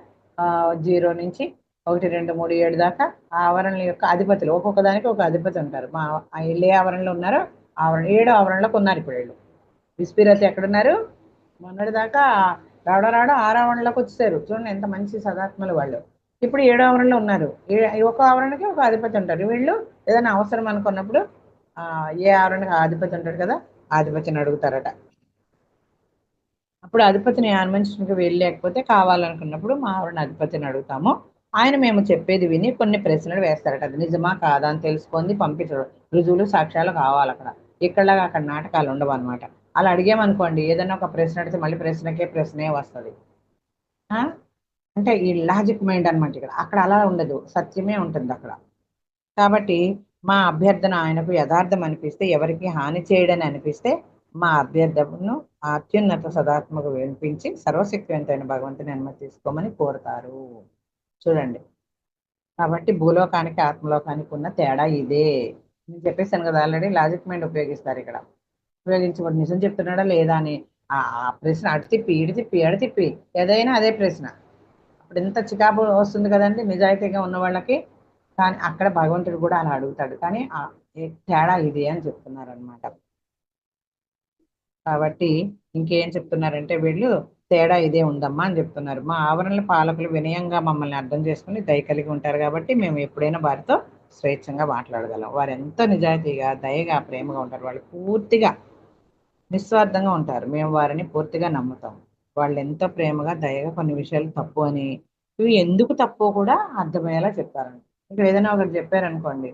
0 నుంచి 1, 2, 3, 7 దాకా ఆ ఆవరణల యొక్క అధిపతులు, ఒక్కొక్క దానికి ఒక అధిపతి ఉంటారు. మా ఇల్లు ఏ ఆవరణలో ఉన్నారో ఆవరణ 7 ఆవరణలోకి ఉన్నారు ఇప్పుడు వీళ్ళు. విస్పిరతి ఎక్కడున్నారు, మొన్నటి దాకా రావడం 6 ఆవరణలోకి వచ్చేసారు. చూడండి ఎంత మంచి సదాత్మలు వాళ్ళు. ఇప్పుడు 7 ఆవరణలో ఉన్నారు. ఒక ఆవరణకి ఒక అధిపతి ఉంటారు. వీళ్ళు ఏదైనా అవసరం అనుకున్నప్పుడు ఏ ఆవరణకి అధిపతి ఉంటాడు కదా, ఆ అధిపతిని అడుగుతారట. అప్పుడు అధిపతిని అనుమతించడానికి వీలు లేకపోతే కావాలనుకున్నప్పుడు మా ఆవిడని అధిపతిని అడుగుతాము. ఆయన మేము చెప్పేది విని కొన్ని ప్రశ్నలు వేస్తారట. అది నిజమా కాదా అని తెలుసుకొని పంపించడు. రుజువులు సాక్ష్యాలు కావాలి అక్కడ. ఇక్కడలాగా అక్కడ నాటకాలు ఉండవు అనమాట. అలా అడిగామనుకోండి, ఏదైనా ఒక ప్రశ్న అడిగితే మళ్ళీ ప్రశ్నే వస్తుంది. అంటే ఈ లాజిక్ మైండ్ అనమాట. ఇక్కడ అక్కడ అలా ఉండదు, సత్యమే ఉంటుంది అక్కడ. కాబట్టి మా అభ్యర్థన ఆయనకు యథార్థం అనిపిస్తే, ఎవరికి హాని చేయడని అనిపిస్తే మా అభ్యర్థనను అత్యున్నత సదాత్మకు వినిపించి సర్వశక్తివంతమైన భగవంతుని అనుమతి తీసుకోమని కోరుతారు. చూడండి. కాబట్టి భూలోకానికి ఆత్మలోకానికి ఉన్న తేడా ఇదే. నేను చెప్పేసాను కదా ఆల్రెడీ, లాజిక్ మైండ్ ఉపయోగిస్తారు ఇక్కడ. ఉపయోగించి వాడు నిజం చెప్తున్నాడా లేదా అని ఆ ప్రశ్న అటు తిప్పి ఇటు తిప్పి ఎడ తిప్పి ఏదైనా అదే ప్రశ్న. అప్పుడు ఎంత చికాకు వస్తుంది కదండి నిజాయితీగా ఉన్న వాళ్ళకి. కానీ అక్కడ భగవంతుడు కూడా అలా అడుగుతాడు. కానీ తేడా ఇది అని చెప్తున్నారు అనమాట. కాబట్టి ఇంకేం చెప్తున్నారంటే వీళ్ళు తేడా ఇదే ఉందమ్మా అని చెప్తున్నారు. మా ఆవరణల పాలకులు వినయంగా మమ్మల్ని అర్థం చేసుకుని దయ కలిగి ఉంటారు కాబట్టి మేము ఎప్పుడైనా వారితో స్వేచ్ఛంగా మాట్లాడగలం. వారు ఎంతో నిజాయితీగా దయగా ప్రేమగా ఉంటారు. వాళ్ళు పూర్తిగా నిస్వార్థంగా ఉంటారు. మేము వారిని పూర్తిగా నమ్ముతాం. వాళ్ళు ఎంతో ప్రేమగా దయగా కొన్ని విషయాలు తప్పు అని, ఇవి ఎందుకు తప్పో కూడా అర్థమయ్యేలా చెప్తారండి. ఇక్కడ ఏదైనా ఒకటి చెప్పారనుకోండి,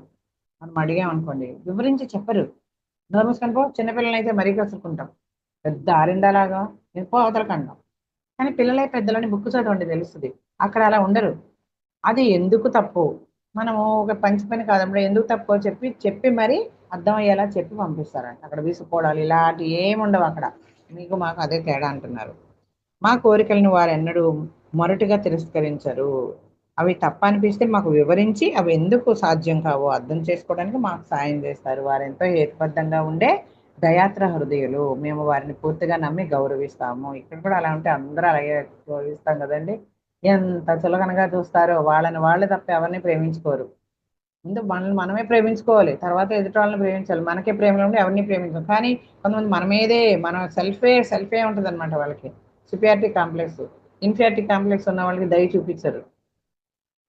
మనం అడిగామనుకోండి, వివరించి చెప్పరు. నోరు పో, చిన్నపిల్లలు అయితే మరీ కసురుకుంటాం, పెద్ద ఆరిందాలాగా ఎక్కువ అవతలకు అంటాం. కానీ పిల్లలే పెద్దలని బుక్కు చదవండి తెలుస్తుంది. అక్కడ అలా ఉండరు. అది ఎందుకు తప్పు, మనము ఒక పంచి పని కాదప్పుడు ఎందుకు తప్పు చెప్పి చెప్పి మరి అర్థమయ్యేలా చెప్పి పంపిస్తారంట. అక్కడ విసుకోవడాలు ఇలాంటి ఏముండవు అక్కడ. మీకు మాకు అదే తేడా అంటున్నారు. మా కోరికలను వారు ఎన్నడూ మొరటుగా తిరస్కరించరు. అవి తప్ప అనిపిస్తే మాకు వివరించి అవి ఎందుకు సాధ్యం కావో అర్థం చేసుకోవడానికి మాకు సాయం చేస్తారు. వారు ఎంతో హేతుబద్ధంగా ఉండే దయాత్ర హృదయులు. మేము వారిని పూర్తిగా నమ్మి గౌరవిస్తాము. ఇక్కడ కూడా అలా ఉంటే అందరూ అలాగే గౌరవిస్తాం కదండి. ఎంత చులకనగా చూస్తారో, వాళ్ళని వాళ్ళే తప్ప ఎవరిని ప్రేమించుకోరు. ముందు మనల్ని మనమే ప్రేమించుకోవాలి, తర్వాత ఎదుటి వాళ్ళని ప్రేమించాలి. మనకే ప్రేమలో ఉండి ఎవరిని ప్రేమించాలి. కానీ కొంతమంది మన సెల్ఫే ఉంటుంది అనమాట. వాళ్ళకి సుపియారిటీ కాంప్లెక్స్, ఇన్ఫియారిటీ కాంప్లెక్స్ ఉన్న వాళ్ళకి దయ చూపించరు.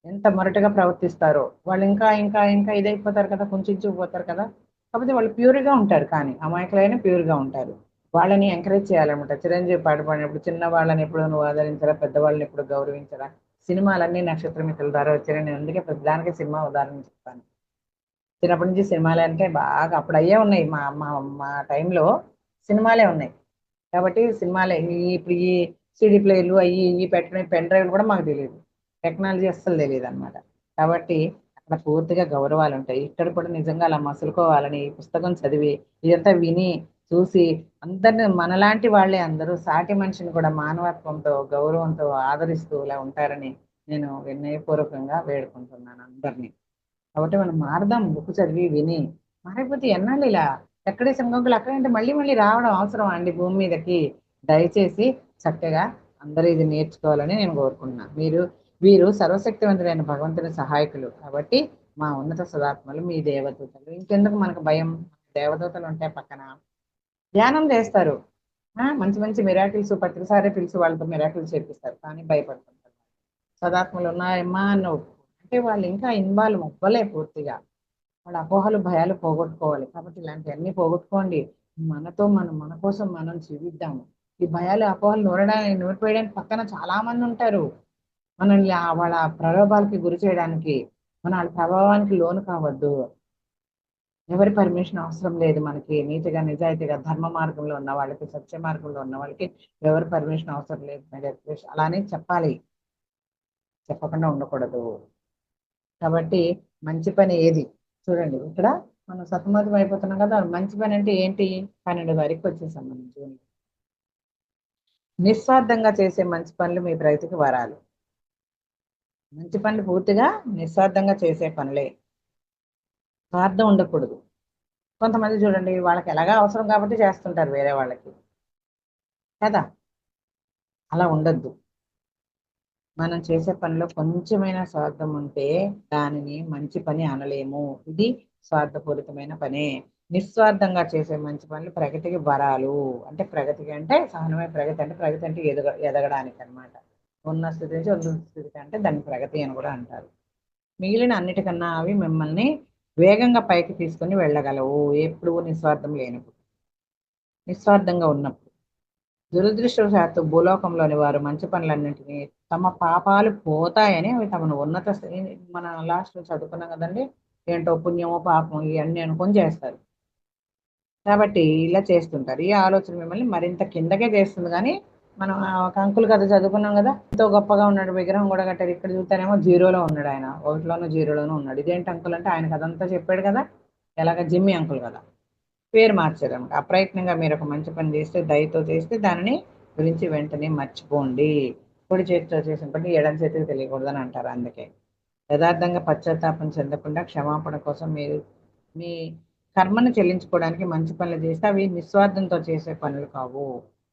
ఎంత మొరటుగా ప్రవర్తిస్తారో వాళ్ళు. ఇంకా ఇంకా ఇంకా ఇదైపోతారు కదా, కుంచుకుపోతారు కదా. కాకపోతే వాళ్ళు ప్యూర్గా ఉంటారు, కానీ అమాయకులైన ప్యూర్గా ఉంటారు. వాళ్ళని ఎంకరేజ్ చేయాలన్నమాట. చిరంజీవి పాట పాడినప్పుడు చిన్న వాళ్ళని ఎప్పుడు నువ్వు ఆదరించరా, పెద్దవాళ్ళని ఎప్పుడు గౌరవించరా. సినిమాలన్నీ నక్షత్రమిత్రుల ద్వారా వచ్చారని నేను అందుకే ప్రతిదానికి సినిమా ఉదాహరణ చెప్తాను. చిన్నప్పటి నుంచి సినిమాలే అంటే బాగా అప్పుడు అయ్యే ఉన్నాయి. మా మా మా టైంలో సినిమాలే ఉన్నాయి. కాబట్టి సినిమాలే. ఇప్పుడు ఈ సిడి ప్లేయర్లు అవి ఇవి పెట్టడం, పెన్ డ్రైవ్లు కూడా మాకు తెలియదు. టెక్నాలజీ అస్సలు తెలియదు అనమాట. కాబట్టి అక్కడ పూర్తిగా గౌరవాలు ఉంటాయి. ఇక్కడ కూడా నిజంగా అలా మసులుకోవాలని ఈ పుస్తకం చదివి ఇదంతా విని చూసి అందరిని మనలాంటి వాళ్ళే అందరూ సాటి మనిషిని కూడా మానవత్వంతో గౌరవంతో ఆదరిస్తూ ఇలా ఉంటారని నేను వినయపూర్వకంగా వేడుకుంటున్నాను అందరినీ. కాబట్టి మనం మారదాం, బుక్ చదివి విని. మారకపోతే ఎన్నాళ్ళు ఇలా ఎక్కడేసిన గొంతులు అక్కడంటే మళ్ళీ మళ్ళీ రావడం అవసరం అండి భూమి మీదకి? దయచేసి చక్కగా అందరూ ఇది నేర్చుకోవాలని నేను కోరుకుంటున్నాను. వీరు సర్వశక్తివంతుడైన భగవంతుని సహాయకులు కాబట్టి మా ఉన్నత సదాత్మలు మీ దేవదూతలు. ఇంకెందుకు మనకు భయం? దేవదూతలు ఉంటే పక్కన ధ్యానం చేస్తారు, మంచి మంచి మిరాకిల్స్ ప్రతిసారి పిలిచి వాళ్ళతో మిరాకిల్స్ చేపిస్తారు, కానీ భయపడుతుంటారు. సదాత్మలు ఉన్నాయమ్మా అన్న అంటే వాళ్ళు ఇంకా ఇన్వాల్వ్ అవ్వలే పూర్తిగా. వాళ్ళ అపోహలు భయాలు పోగొట్టుకోవాలి. కాబట్టి ఇలాంటివన్నీ పోగొట్టుకోండి. మన కోసం మనం జీవిద్దాము. ఈ భయాలు అపోహలు నూరిపోయడానికి పక్కన చాలా మంది ఉంటారు. మనల్ని వాళ్ళ ప్రలోభాలకి గురి చేయడానికి. మన వాళ్ళ ప్రభావానికి లోను కావద్దు. ఎవరి పర్మిషన్ అవసరం లేదు మనకి. నీతిగా నిజాయితీగా ధర్మ మార్గంలో ఉన్న వాళ్ళకి, సత్య మార్గంలో ఉన్న వాళ్ళకి ఎవరి పర్మిషన్ అవసరం లేదు. అలానే చెప్పాలి, చెప్పకుండా ఉండకూడదు. కాబట్టి మంచి పని ఏది? చూడండి ఇక్కడ మనం సతమతం అయిపోతున్నాం కదా. మంచి పని అంటే ఏంటి? 12 వరకు వచ్చేసాం మనం జూన్. నిస్వార్థంగా చేసే మంచి పనులు మీ ప్రగతికి వరాలు. మంచి పనులు పూర్తిగా నిస్వార్థంగా చేసే పనులే, స్వార్థం ఉండకూడదు. కొంతమంది చూడండి, వాళ్ళకి ఎలాగా అవసరం కాబట్టి చేస్తుంటారు వేరే వాళ్ళకి కదా. అలా ఉండద్దు. మనం చేసే పనిలో కొంచెమైనా స్వార్థం ఉంటే దానిని మంచి పని అనలేము. ఇది స్వార్థపూరితమైన పనే. నిస్వార్థంగా చేసే మంచి పనులు ప్రగతికి వరాలు. అంటే ప్రగతికి అంటే సహనమే ప్రగతి. అంటే ప్రగతి అంటే ఎదగడానికి అనమాట. ఉన్న స్థితి నుంచి ఉన్న స్థితికి అంటే దాన్ని ప్రగతి అని కూడా అంటారు. మిగిలిన అన్నిటికన్నా అవి మిమ్మల్ని వేగంగా పైకి తీసుకొని వెళ్ళగలవు, ఎప్పుడు నిస్వార్థం లేనప్పుడు, నిస్వార్థంగా ఉన్నప్పుడు. దురదృష్టవశాత్తు భూలోకంలోని వారు మంచి పనులన్నింటినీ తమ పాపాలు పోతాయని అవి తమను మన లాస్ట్ చదువుకున్నాం కదండి, ఏంటో పుణ్యమో పాపం ఇవన్నీ అనుకొని చేస్తారు. కాబట్టి ఇలా చేస్తుంటారు. ఈ ఆలోచన మిమ్మల్ని మరింత కిందకే చేస్తుంది. కానీ మనం ఒక అంకుల్ కథ చదువుకున్నాం కదా, ఎంతో గొప్పగా ఉన్నాడు, విగ్రహం కూడా కట్టారు. ఇక్కడ చూస్తానేమో జీరోలో ఉన్నాడు ఆయన, ఒకటిలోనూ జీరోలోనూ ఉన్నాడు. ఇదేంటి అంకుల్ అంటే ఆయన కథంతా చెప్పాడు కదా. ఎలాగ జిమ్మి అంకుల్ కదా, పేరు మార్చారు అనమాట. అప్రయత్నంగా మీరు ఒక మంచి పని చేస్తే, దయతో చేస్తే దానిని గురించి వెంటనే మర్చిపోండి. కుడి చేతితో చేసిన పని ఎడం చేతికి తెలియకూడదని అంటారు. అందుకే యథార్థంగా పశ్చాత్తాపం చెందకుండా క్షమాపణ కోసం మీరు మీ కర్మను చెల్లించుకోవడానికి మంచి పనులు చేస్తే అవి నిస్వార్థంతో చేసే పనులు కావు.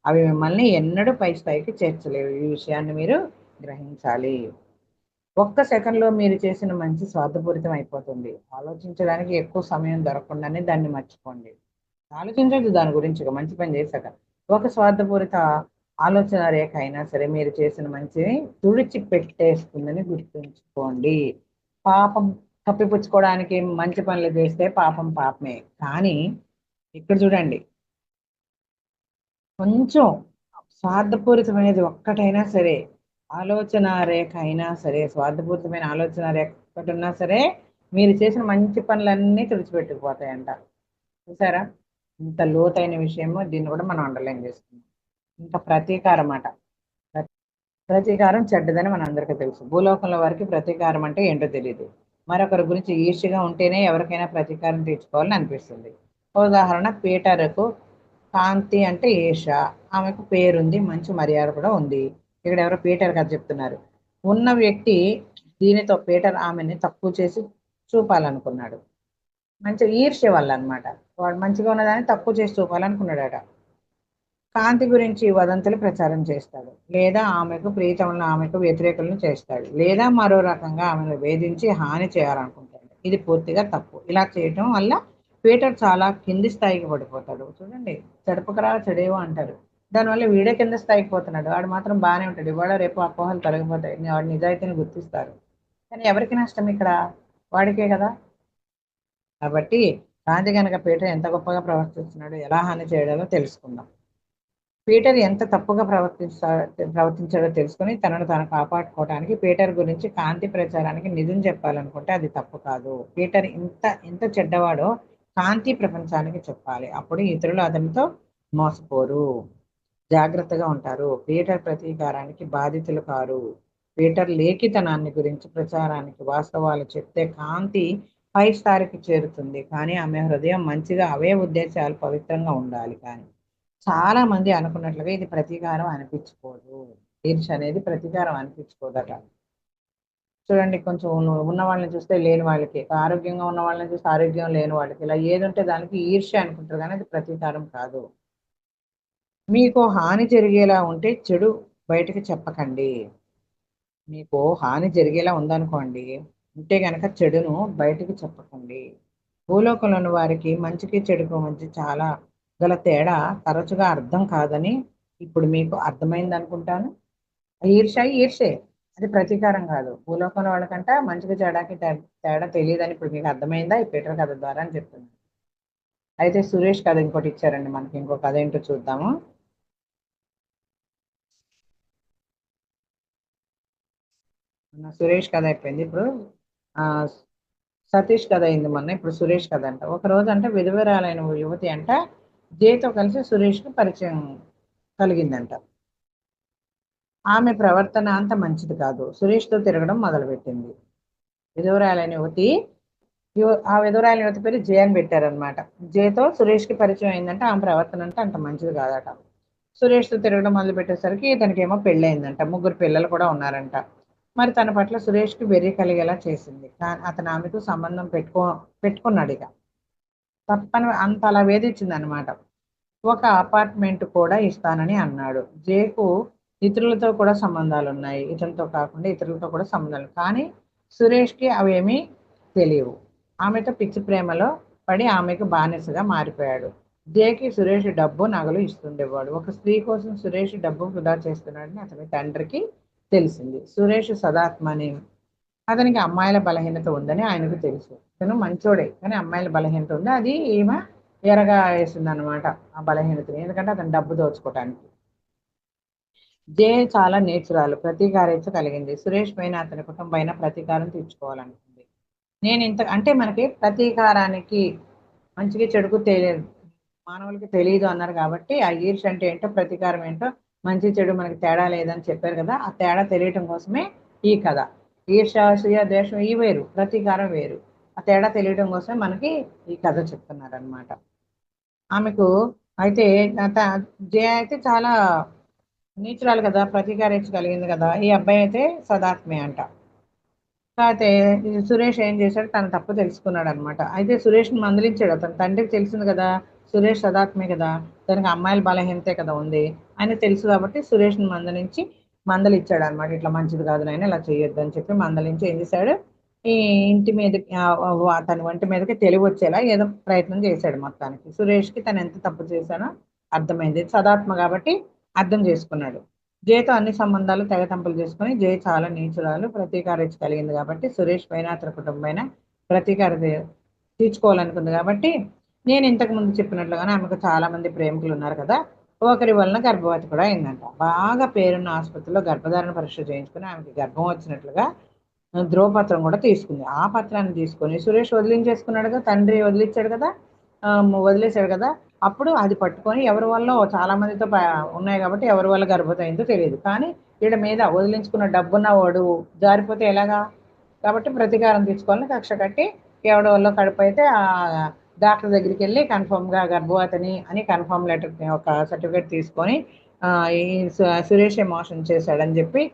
అవి మిమ్మల్ని ఎన్నడూ పై స్థాయికి చేర్చలేవు. ఈ విషయాన్ని మీరు గ్రహించాలి. ఒక్క సెకండ్లో మీరు చేసిన మంచి స్వార్థపూరితం అయిపోతుంది. ఆలోచించడానికి ఎక్కువ సమయం దొరకకుండానే దాన్ని మర్చిపోండి. ఆలోచించదు దాని గురించి. మంచి పని చేశాక ఒక స్వార్థపూరిత ఆలోచన రేఖ అయినా సరే మీరు చేసిన మంచిని తుడిచి పెట్టేస్తుందని గుర్తుంచుకోండి. పాపం కప్పిపుచ్చుకోవడానికి మంచి పనులు చేస్తే పాపం పాపమే. కానీ ఇక్కడ చూడండి, కొంచెం స్వార్థపూరితమైనది ఒక్కటైనా సరే, ఆలోచన రేఖ అయినా సరే, స్వార్థపూరితమైన ఆలోచన రేఖ ఒక్కటి ఉన్నా సరే మీరు చేసిన మంచి పనులన్నీ తుడిచిపెట్టుకుపోతాయంట. చూసారా ఇంత లోతైన విషయమో? దీన్ని కూడా మనం అండర్లైన్ చేసుకున్నాం. ఇంకా ప్రతీకారం అట. ప్రతీకారం చెడ్డదని మన అందరికీ తెలుసు. భూలోకంలో వారికి ప్రతీకారం అంటే ఏంటో తెలియదు. మరొకరి గురించి ఈర్ష్యగా ఉంటేనే ఎవరికైనా ప్రతీకారం తీర్చుకోవాలని అనిపిస్తుంది. ఉదాహరణ, పీటర్కు కాంతి అంటే ఈర్ష. ఆమెకు పేరుంది, మంచి మర్యాద కూడా ఉంది. ఇక్కడ ఎవరో పీటర్ కథ చెప్తున్నారు. ఉన్న వ్యక్తి దీనితో పీటర్ ఆమెని తక్కువ చేసి చూపాలనుకున్నాడు. మంచి ఈర్ష్య వల్ల అనమాట. వాడు మంచిగా ఉన్నదాన్ని తక్కువ చేసి చూపాలనుకున్నాడట. కాంతి గురించి వదంతులు ప్రచారం చేస్తాడు, లేదా ఆమెకు ప్రీతములను ఆమెకు వ్యతిరేకులను చేస్తాడు, లేదా మరో రకంగా ఆమెను వేధించి హాని చేయాలనుకుంటాడు. ఇది పూర్తిగా తప్పు. ఇలా చేయటం వల్ల పీటర్ చాలా కింది స్థాయికి పడిపోతాడు. చూడండి, చెడుపుకరా చెడేవో అంటారు. దానివల్ల వీడే కింద స్థాయికి పోతున్నాడు. వాడు మాత్రం బాగానే ఉంటాడు. ఇవాళ రేపు అపోహలు తొలగిపోతాయి, వాడి నిజాయితీని గుర్తిస్తారు. కానీ ఎవరికి నష్టం ఇక్కడ? వాడికే కదా. కాబట్టి కాంతి కనుక పీటర్ ఎంత గొప్పగా ప్రవర్తిస్తున్నాడో, ఎలా హాని చేయడాలో తెలుసుకుందాం. పీటర్ ఎంత తప్పుగా ప్రవర్తించాడో తెలుసుకుని తనను తాను కాపాడుకోవడానికి పీటర్ గురించి కాంతి ప్రచారానికి నిజం చెప్పాలనుకుంటే అది తప్పు కాదు. పీటర్ ఎంత చెడ్డవాడో కాంతి ప్రపంచానికి చెప్పాలి. అప్పుడు ఇతరులు అతనితో మోసపోరు, జాగ్రత్తగా ఉంటారు. పీటర్ ప్రతీకారానికి బాధితులు కారు. పీటర్ లేఖితనాన్ని గురించి ప్రచారానికి వాస్తవాలు చెప్తే కాంతి పై స్థాయికి చేరుతుంది. కానీ ఆమె హృదయం మంచిగా అవే ఉద్దేశాలు పవిత్రంగా ఉండాలి. కానీ చాలా మంది అనుకున్నట్లుగా ఇది ప్రతీకారం అనిపించుకోదు. ఈర్ష్య అనేది ప్రతీకారం అనిపించుకోదట. చూడండి, కొంచెం ఉన్న వాళ్ళని చూస్తే లేని వాళ్ళకి, ఆరోగ్యంగా ఉన్న వాళ్ళని చూస్తే ఆరోగ్యం లేని వాళ్ళకి, ఇలా ఏది ఉంటే దానికి ఈర్ష్య అనుకుంటారు, కానీ అది ప్రతీకారం కాదు. మీకు హాని జరిగేలా ఉంటే చెడు బయటకు చెప్పకండి. మీకు హాని జరిగేలా ఉందనుకోండి, ఉంటే గనక చెడును బయటకు చెప్పకండి. భూలోకంలోని వారికి మంచికి చెడుకు మధ్య చాలా గల తేడా తరచుగా అర్థం కాదని ఇప్పుడు మీకు అర్థమైంది అనుకుంటాను. ఈర్ష్య ఈర్ష్యే, అది ప్రతీకారం కాదు. భూలోకంలో వాళ్ళకంట మంచికి చెడాకి తేడా తెలియదని ఇప్పుడు మీకు అర్థమైందా ఈ పీటర్ కథ ద్వారా అని చెప్తున్నాను. అయితే సురేష్ కథ ఇంకోటి ఇచ్చారండి మనకి. ఇంకో కథ ఏంటో చూద్దాము. సురేష్ కథ అయిపోయింది. ఇప్పుడు ఆ సతీష్ కథ అయింది మొన్న. ఇప్పుడు సురేష్ కథ అంట. ఒక రోజు అంటే విధవరాలైన ఓ యువతి అంట జేతో కలిసి సురేష్కి పరిచయం కలిగిందంట. ఆమె ప్రవర్తన అంత మంచిది కాదు. సురేష్తో తిరగడం మొదలుపెట్టింది. విధవరాలైన యువతి, ఆ విధవరాలైన యువతి పేరు జే అని పెట్టారనమాట. జేతో సురేష్కి పరిచయం అయిందంటే ఆమె ప్రవర్తన అంటే అంత మంచిది కాదట. సురేష్తో తిరగడం మొదలు పెట్టేసరికి ఇతనికేమో పెళ్ళయిందంట. 3 పిల్లలు కూడా ఉన్నారంట. మరి తన పట్ల సురేష్కి వెర్రి కలిగేలా చేసింది. అతను ఆమెకు సంబంధం పెట్టుకున్నాడు ఇక. తప్పని అంత అలా వేధించింది అనమాట. ఒక అపార్ట్మెంట్ కూడా ఇస్తానని అన్నాడు. జేకు ఇతరులతో కూడా సంబంధాలు ఉన్నాయి. ఇతనితో కాకుండా ఇతరులతో కూడా సంబంధాలు, కానీ సురేష్కి అవేమీ తెలియవు. ఆమెతో పిచ్చి ప్రేమలో పడి ఆమెకు బానిసగా మారిపోయాడు. జేకి సురేష్ డబ్బు నగలు ఇస్తుండేవాడు. ఒక స్త్రీ కోసం సురేష్ డబ్బు వృధా చేస్తున్నాడని అతని తండ్రికి తెలిసింది. సురేష్ సదాత్మని, అతనికి అమ్మాయిల బలహీనత ఉందని ఆయనకు తెలుసు. తను మంచోడే, కానీ అమ్మాయిల బలహీనత ఉంది. అది ఈమె ఎరగా వేసింది అనమాట ఆ బలహీనతని, ఎందుకంటే అతను డబ్బు దోచుకోవటానికి. జే చాలా నేచురాలు, ప్రతీకారేచ్ఛ కలిగింది. సురేష్ పైన అతని కుటుంబం పైన ప్రతీకారం తీర్చుకోవాలనుకుంది. నేను ఇంత అంటే మనకి ప్రతీకారానికి మంచిగా చెడుకు తెలియదు, మానవులకి తెలియదు అన్నారు కాబట్టి ఆ ఈర్ష అంటే ఏంటో ప్రతీకారం ఏంటో మంచి చెడు మనకి తేడా లేదని చెప్పారు కదా. ఆ తేడా తెలియటం కోసమే ఈ కథ. ఈర్ష అసూయ ద్వేషం ఈ వేరు, ప్రతీకారం వేరు. ఆ తేడా తెలియటం కోసమే మనకి ఈ కథ చెప్తున్నారు అనమాట. ఆమెకు అయితే జయ అయితే చాలా నీచురాలు కదా, ప్రతీకారేచ్ఛ కలిగింది కదా. ఈ అబ్బాయి అయితే సదాత్మే అంట. కాకపోతే ఈ సురేష్ ఏం చేశాడు, తన తప్పు తెలుసుకున్నాడు అనమాట. అయితే సురేష్ని మందలించాడు. అతని తండ్రికి తెలిసింది కదా సురేష్ సదాత్మే కదా, తనకి అమ్మాయిల బలహీనతే కదా ఉంది, ఆయన తెలుసు కాబట్టి సురేష్ని మందలిచ్చాడు అనమాట. ఇట్లా మంచిది కాదు నాయన, ఇలా చేయొద్దు అని చెప్పి మందలించి ఏం చేశాడు, ఈ ఇంటి మీద తన వంటి మీదకి తెలివి వచ్చేలా ఏదో ప్రయత్నం చేశాడు. మొత్తానికి సురేష్కి తను ఎంత తప్పు చేశానో అర్థమైంది. సదాత్మ కాబట్టి అర్థం చేసుకున్నాడు. జయతో అన్ని సంబంధాలు తెగతంపులు చేసుకుని, జయ చాలా నీచురాలు, ప్రతీకారేచ్ఛ కలిగింది కాబట్టి సురేష్ పైన అతని కుటుంబం పైన ప్రతీకార తీర్చుకోవాలనుకుంది కాబట్టి, నేను ఇంతకు ముందు చెప్పినట్లుగానే ఆమెకు చాలా మంది ప్రేమికులు ఉన్నారు కదా, ఒకరి వలన గర్భవతి కూడా అయిందంట. బాగా పేరున్న ఆసుపత్రిలో గర్భధారణ పరీక్ష చేయించుకుని ఆమెకి గర్భం వచ్చినట్లుగా ధ్రువపత్రం కూడా తీసుకుంది. ఆ పత్రాన్ని తీసుకొని సురేష్ వదిలించేసుకున్నాడు కదా, తండ్రి వదిలించాడు కదా, వదిలేశాడు కదా. అప్పుడు అది పట్టుకొని ఎవరి వల్ల చాలా మందితో ఉన్నాయి కాబట్టి ఎవరి వల్ల గర్భవతి అయిందో తెలియదు, కానీ వీళ్ళ మీద వదిలించుకున్న డబ్బున్న వాడు జారిపోతే ఎలాగా, కాబట్టి ప్రతీకారం తీర్చుకోవాలని కక్ష కట్టి ఎవడి వల్ల కడుపు అయితే ఆ డాక్టర్ దగ్గరికి వెళ్ళి కన్ఫర్మ్గా గర్భవతిని అని కన్ఫర్మ్ లెటర్ ఒక సర్టిఫికేట్ తీసుకొని ఈ సురేష్ మోసం చేశాడని చెప్పి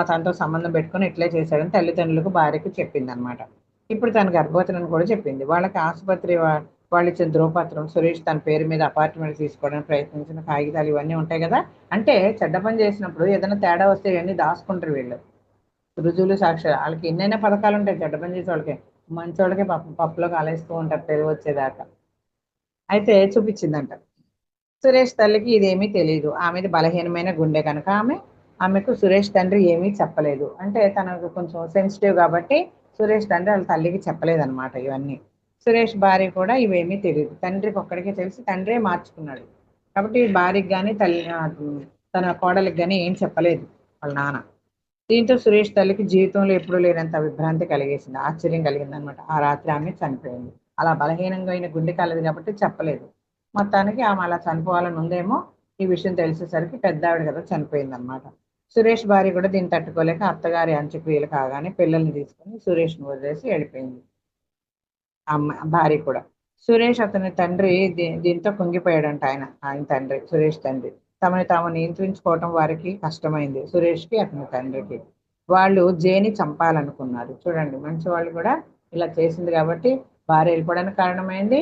తనతో సంబంధం పెట్టుకొని ఇట్లే చేశాడని తల్లిదండ్రులకు భార్యకు చెప్పింది అనమాట. ఇప్పుడు తన గర్భవతిని కూడా చెప్పింది. వాళ్ళకి ఆసుపత్రి వాళ్ళు ఇచ్చిన ధ్రువపత్రం, సురేష్ తన పేరు మీద అపార్ట్మెంట్ తీసుకోవడానికి ప్రయత్నించిన కాగితాలు ఇవన్నీ ఉంటాయి కదా. అంటే చెడ్డ పని చేసినప్పుడు ఏదైనా తేడా వస్తే ఇవన్నీ దాచుకుంటారు వీళ్ళు. రుజువులు సాక్ష్యాలు వాళ్ళకి ఎన్నైనా పథకాలు ఉంటాయి చెడ్డ పని చేసే వాళ్ళకి. మంచి వాళ్ళకి పప్పులో కాలేస్తూ ఉంటారు తెలివి వచ్చేదాకా. అయితే చూపించిందంట. సురేష్ తల్లికి ఇదేమీ తెలియదు. ఆమెది బలహీనమైన గుండె కనుక ఆమెకు సురేష్ తండ్రి ఏమీ చెప్పలేదు. అంటే తనకు కొంచెం సెన్సిటివ్ కాబట్టి సురేష్ తండ్రి వాళ్ళ తల్లికి చెప్పలేదన్నమాట ఇవన్నీ. సురేష్ భార్య కూడా ఇవేమీ తెలియదు. తండ్రికి ఒక్కడికే తెలిసి తండ్రే మార్చుకున్నాడు కాబట్టి భార్యకి కానీ తన కోడలికి కానీ ఏం చెప్పలేదు వాళ్ళ నాన్న. దీంతో సురేష్ తల్లికి జీవితంలో ఎప్పుడూ లేనంత విభ్రాంతి కలిగేసింది, ఆశ్చర్యం కలిగింది అనమాట. ఆ రాత్రి ఆమె చనిపోయింది. అలా బలహీనంగా అయిన గుండె కాలేదు కాబట్టి చెప్పలేదు. మొత్తానికి ఆమె అలా చనిపోవాలని ఉందేమో. ఈ విషయం తెలిసేసరికి పెద్ద ఆవిడ కదా చనిపోయింది అనమాట. సురేష్ భార్య కూడా దీన్ని తట్టుకోలేక అత్తగారి అంత్యక్రియలు కాగానే పిల్లల్ని తీసుకుని సురేష్ని వదిలేసి వెళ్ళిపోయింది. అమ్మ భార్య కూడా. సురేష్ అతని తండ్రి దీంతో కుంగిపోయాడంట. ఆయన తండ్రి, సురేష్ తండ్రి తమని తాము నియంత్రించుకోవటం వారికి కష్టమైంది, సురేష్కి అతని తండ్రికి. వాళ్ళు జేని చంపాలనుకున్నారు. చూడండి, మంచి వాళ్ళు కూడా ఇలా చేసింది కాబట్టి భార్య వెళ్ళిపోవడానికి కారణమైంది,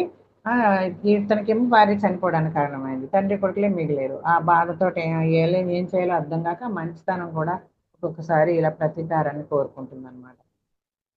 ఇతనికేమో భార్య చనిపోవడానికి కారణమైంది. తండ్రి కొడుకులే మిగిలేరు. ఆ బాధతో ఏం చేయాలో అర్థం కాక మంచితనం కూడా ఒక్కొక్కసారి ఇలా ప్రతీకారాన్ని కోరుకుంటుంది అనమాట.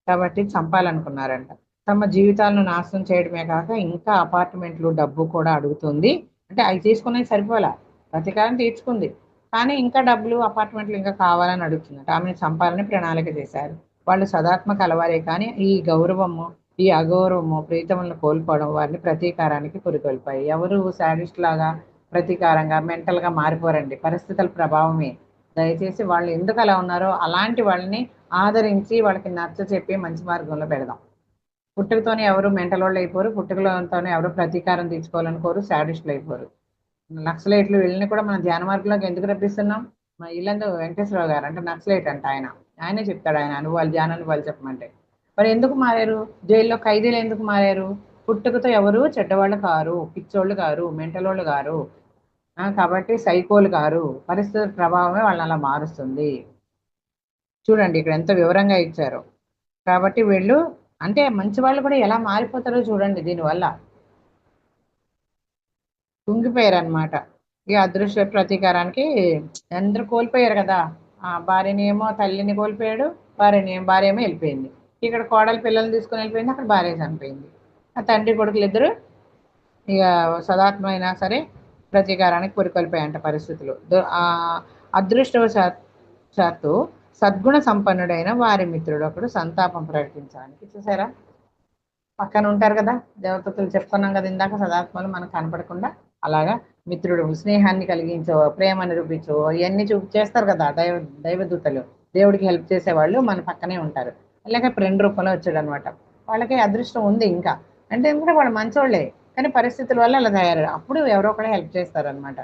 కాబట్టి చంపాలనుకున్నారంట. తమ జీవితాలను నాశనం చేయడమే కాక ఇంకా అపార్ట్మెంట్లు, డబ్బు కూడా అడుగుతుంది. అంటే అవి తీసుకునేది సరిపోలా, ప్రతీకారం తీర్చుకుంది, కానీ ఇంకా డబ్బులు, అపార్ట్మెంట్లు ఇంకా కావాలని అడుగుతుందట. ఆమెను చంపాలని ప్రణాళిక చేశారు. వాళ్ళు సదాత్మక అలవారే, కానీ ఈ గౌరవము, ఈ అగౌరవము ప్రీతములను కోల్పోవడం వారిని ప్రతీకారానికి పురికొల్పాయి. ఎవరు శాడిస్ట్ లాగా ప్రతీకారంగా మెంటల్గా మారిపోరండి, పరిస్థితుల ప్రభావమే. దయచేసి వాళ్ళు ఎందుకు అలా ఉన్నారో అలాంటి వాళ్ళని ఆదరించి వాళ్ళకి నచ్చ చెప్పి మంచి మార్గంలో పెడదాం. పుట్టుకతోనే ఎవరు మెంటల్ వాళ్ళు అయిపోరు, పుట్టుకతోనే ఎవరు ప్రతీకారం తీర్చుకోవాలనుకోరు, శాడిస్టులు అయిపోరు. నక్సలైట్లు వీళ్ళని కూడా మనం ధ్యాన మార్గంలోకి ఎందుకు రప్పిస్తున్నాం? మా ఇల్లందు వెంకటేశ్వరరావు గారు అంటే నక్సలైట్ అంట. ఆయనే చెప్తాడు, ఆయన అనుభవాలు, ధ్యాన అనుభవాలు చెప్పమంటే. మరి ఎందుకు మారారు? జైల్లో ఖైదీలు ఎందుకు మారారు? పుట్టుకతో ఎవరు చెడ్డవాళ్ళు కారు, పిచ్చోళ్ళు కారు, మెంటల్ వాళ్ళు కారు, కాబట్టి సైకోలు కారు. పరిస్థితుల ప్రభావమే వాళ్ళని అలా మారుస్తుంది. చూడండి ఇక్కడ ఎంత వివరంగా ఇచ్చారో. కాబట్టి వీళ్ళు అంటే మంచి వాళ్ళు కూడా ఎలా మారిపోతారో చూడండి. దీనివల్ల కుంగిపోయారు అనమాట. ఈ అదృశ్య ప్రతీకారానికి అందరూ కోల్పోయారు కదా. ఆ భార్యని ఏమో, తల్లిని కోల్పోయాడు, భార్య ఏమో వెళ్ళిపోయింది. ఇక్కడ కోడలు పిల్లల్ని తీసుకొని వెళ్ళిపోయింది, అక్కడ భార్య చనిపోయింది. ఆ తండ్రి కొడుకులు ఇద్దరు ఇక సదాత్మైనా సరే ప్రతీకారానికి పురికొల్పోయాయంట పరిస్థితులు. అదృష్టవశాత్తు సద్గుణ సంపన్నుడైన వారి మిత్రుడు ఒకడు సంతాపం ప్రకటించడానికి, చూసారా పక్కన ఉంటారు కదా దేవతలు, చెప్పుకున్నాం కదా ఇందాక, సదాత్మలు మనకు కనపడకుండా అలాగా మిత్రుడు, స్నేహాన్ని కలిగించో, ప్రేమ నిరూపించో, ఇవన్నీ చేస్తారు కదా దైవదూతలు, దేవుడికి హెల్ప్ చేసేవాళ్ళు మన పక్కనే ఉంటారు. అలాగే ఫ్రెండ్ రూపంలో వచ్చాడు అనమాట. వాళ్ళకి అదృష్టం ఉంది ఇంకా, అంటే ఎందుకంటే వాళ్ళు మంచోళ్ళే, కానీ పరిస్థితుల వల్ల అలా తయారు. అప్పుడు ఎవరో ఒకడే హెల్ప్ చేస్తారనమాట.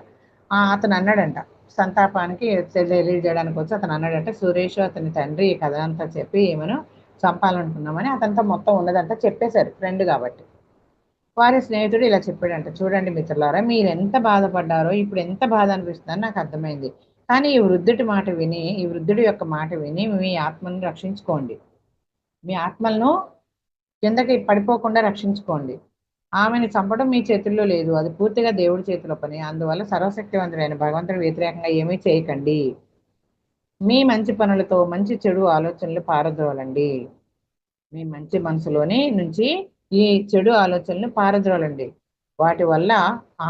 అతను అన్నాడంట, సంతాపానికి తెలియజేయడానికి వచ్చి అతను అన్నాడంటే, సురేష్ అతని తండ్రి ఈ కథ అంతా చెప్పి ఏమను చంపాలనుకున్నామని అతనితో మొత్తం ఉన్నదంతా చెప్పేశారు, ఫ్రెండ్ కాబట్టి. వారి స్నేహితుడు ఇలా చెప్పాడంట, చూడండి మిత్రులారా, మీరు ఎంత బాధపడ్డారో ఇప్పుడు ఎంత బాధ అనిపిస్తుందని నాకు అర్థమైంది. కానీ ఈ వృద్ధుడి యొక్క మాట విని మీ ఆత్మను రక్షించుకోండి. మీ ఆత్మలను కిందకి పడిపోకుండా రక్షించుకోండి. ఆమెను చంపడం మీ చేతుల్లో లేదు, అది పూర్తిగా దేవుడి చేతిలో పని. అందువల్ల సర్వశక్తివంతుడైన భగవంతుడి వ్యతిరేకంగా ఏమీ చేయకండి. మీ మంచి పనులతో మంచి చెడు ఆలోచనలు పారద్రోలండి. మీ మంచి మనసులోని నుంచి ఈ చెడు ఆలోచనలు పారద్రోలండి. వాటి వల్ల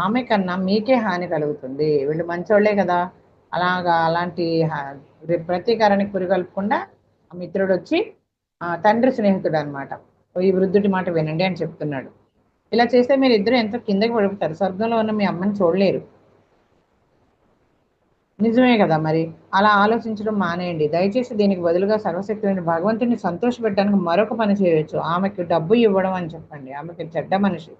ఆమె కన్నా మీకే హాని కలుగుతుంది. వీళ్ళు మంచోళ్లే కదా, అలాంటి ప్రతీకారానికి పురిగొల్పకుండా ఆ మిత్రుడు వచ్చి తండ్రి స్నేహితుడు అనమాట, ఈ వృద్ధుడి మాట వినండి అని చెప్తున్నాడు. ఇలా చేస్తే మీరు ఇద్దరు ఎంత కిందకి పడిపోతారు, స్వర్గంలో ఉన్న మీ అమ్మని చూడలేరు. నిజమే కదా. మరి అలా ఆలోచించడం మానేయండి దయచేసి. దీనికి బదులుగా సర్వశక్తిని భగవంతుని సంతోషపెట్టడానికి మరొక పని చేయొచ్చు. ఆమెకు డబ్బు ఇవ్వడం అని చెప్పండి. ఆమెకి చెడ్డ మనిషి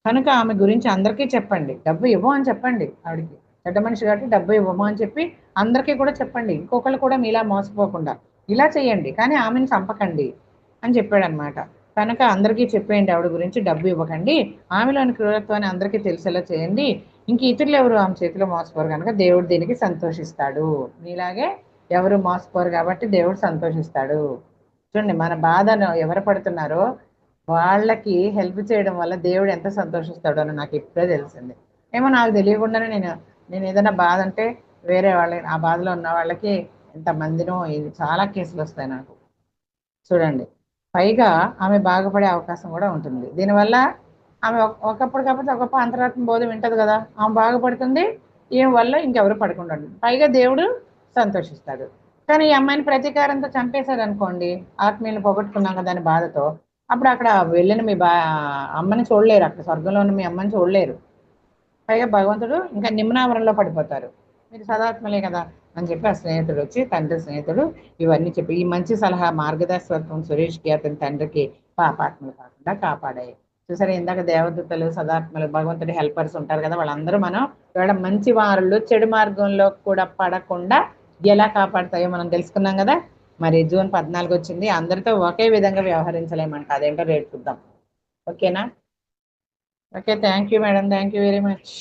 కనుక ఆమె గురించి అందరికీ చెప్పండి. డబ్బు ఇవ్వం అని చెప్పండి, ఆవిడికి చెడ్డ మనిషి కాబట్టి డబ్బు ఇవ్వము అని చెప్పి అందరికీ కూడా చెప్పండి. ఇంకొకళ్ళు కూడా మీలా మోసపోకుండా ఇలా చేయండి, కానీ ఆమెను చంపకండి అని చెప్పాడు అనమాట. కనుక అందరికీ చెప్పేయండి, ఆవిడ గురించి డబ్బు ఇవ్వకండి, ఆమెలోని క్రూరత్వాన్ని అందరికీ తెలిసేలా చేయండి. ఇంక ఇతరులు ఎవరు ఆమె చేతిలో మోసపోరు కనుక దేవుడు దీనికి సంతోషిస్తాడు. మీలాగే ఎవరు మోసపోరు కాబట్టి దేవుడు సంతోషిస్తాడు. చూడండి, మన బాధను ఎవరు పడుతున్నారో వాళ్ళకి హెల్ప్ చేయడం వల్ల దేవుడు ఎంత సంతోషిస్తాడో అని నాకు ఇప్పుడే తెలిసింది. ఏమో నాకు తెలియకుండానే నేను ఏదైనా బాధ అంటే వేరే వాళ్ళకి, ఆ బాధలో ఉన్న వాళ్ళకి ఎంతమందినో ఇది చాలా కేసులు వస్తాయి నాకు. చూడండి, పైగా ఆమె బాగుపడే అవకాశం కూడా ఉంటుంది దీనివల్ల. ఆమె ఒకప్పుడు కాకపోతే ఒకప్పుడు అంతరాత్మ బోధ వింటది కదా, ఆమె బాగుపడుతుంది, ఈమె వల్ల ఇంకెవరు పడకుండా, పైగా దేవుడు సంతోషిస్తాడు. కానీ ఈ అమ్మాయిని ప్రతీకారంతో చంపేశారు అనుకోండి, ఆత్మీయులు పోగొట్టుకున్నాం కదా అని బాధతో, అప్పుడు అక్కడ వెళ్ళిన మీ అమ్మని చూడలేరు, అక్కడ స్వర్గంలో ఉన్న మీ అమ్మని చూడలేరు. పైగా భగవంతుడు ఇంకా నిమ్నావరణలో పడిపోతారు. మీరు సదాత్మలే కదా అని చెప్పి ఆ స్నేహితుడు వచ్చి, తండ్రి స్నేహితుడు ఇవన్నీ చెప్పి ఈ మంచి సలహా మార్గదర్శకత్వం సురేష్కి అతని తండ్రికి పాపాత్మలు కాకుండా కాపాడాయి. చూసారా, ఇందాక దేవదూతలు, సదాత్మలు, భగవంతుడి హెల్పర్స్ ఉంటారు కదా, వాళ్ళందరూ మనం ఇవాళ మంచి వారులు చెడు మార్గంలో కూడా పడకుండా ఎలా కాపాడతాయో మనం తెలుసుకున్నాం కదా. మరి జూన్ 14 వచ్చింది, అందరితో ఒకే విధంగా వ్యవహరించలేమంట, అదేంటో రేపు చూద్దాం. ఓకేనా? Okay, thank you madam, thank you very much.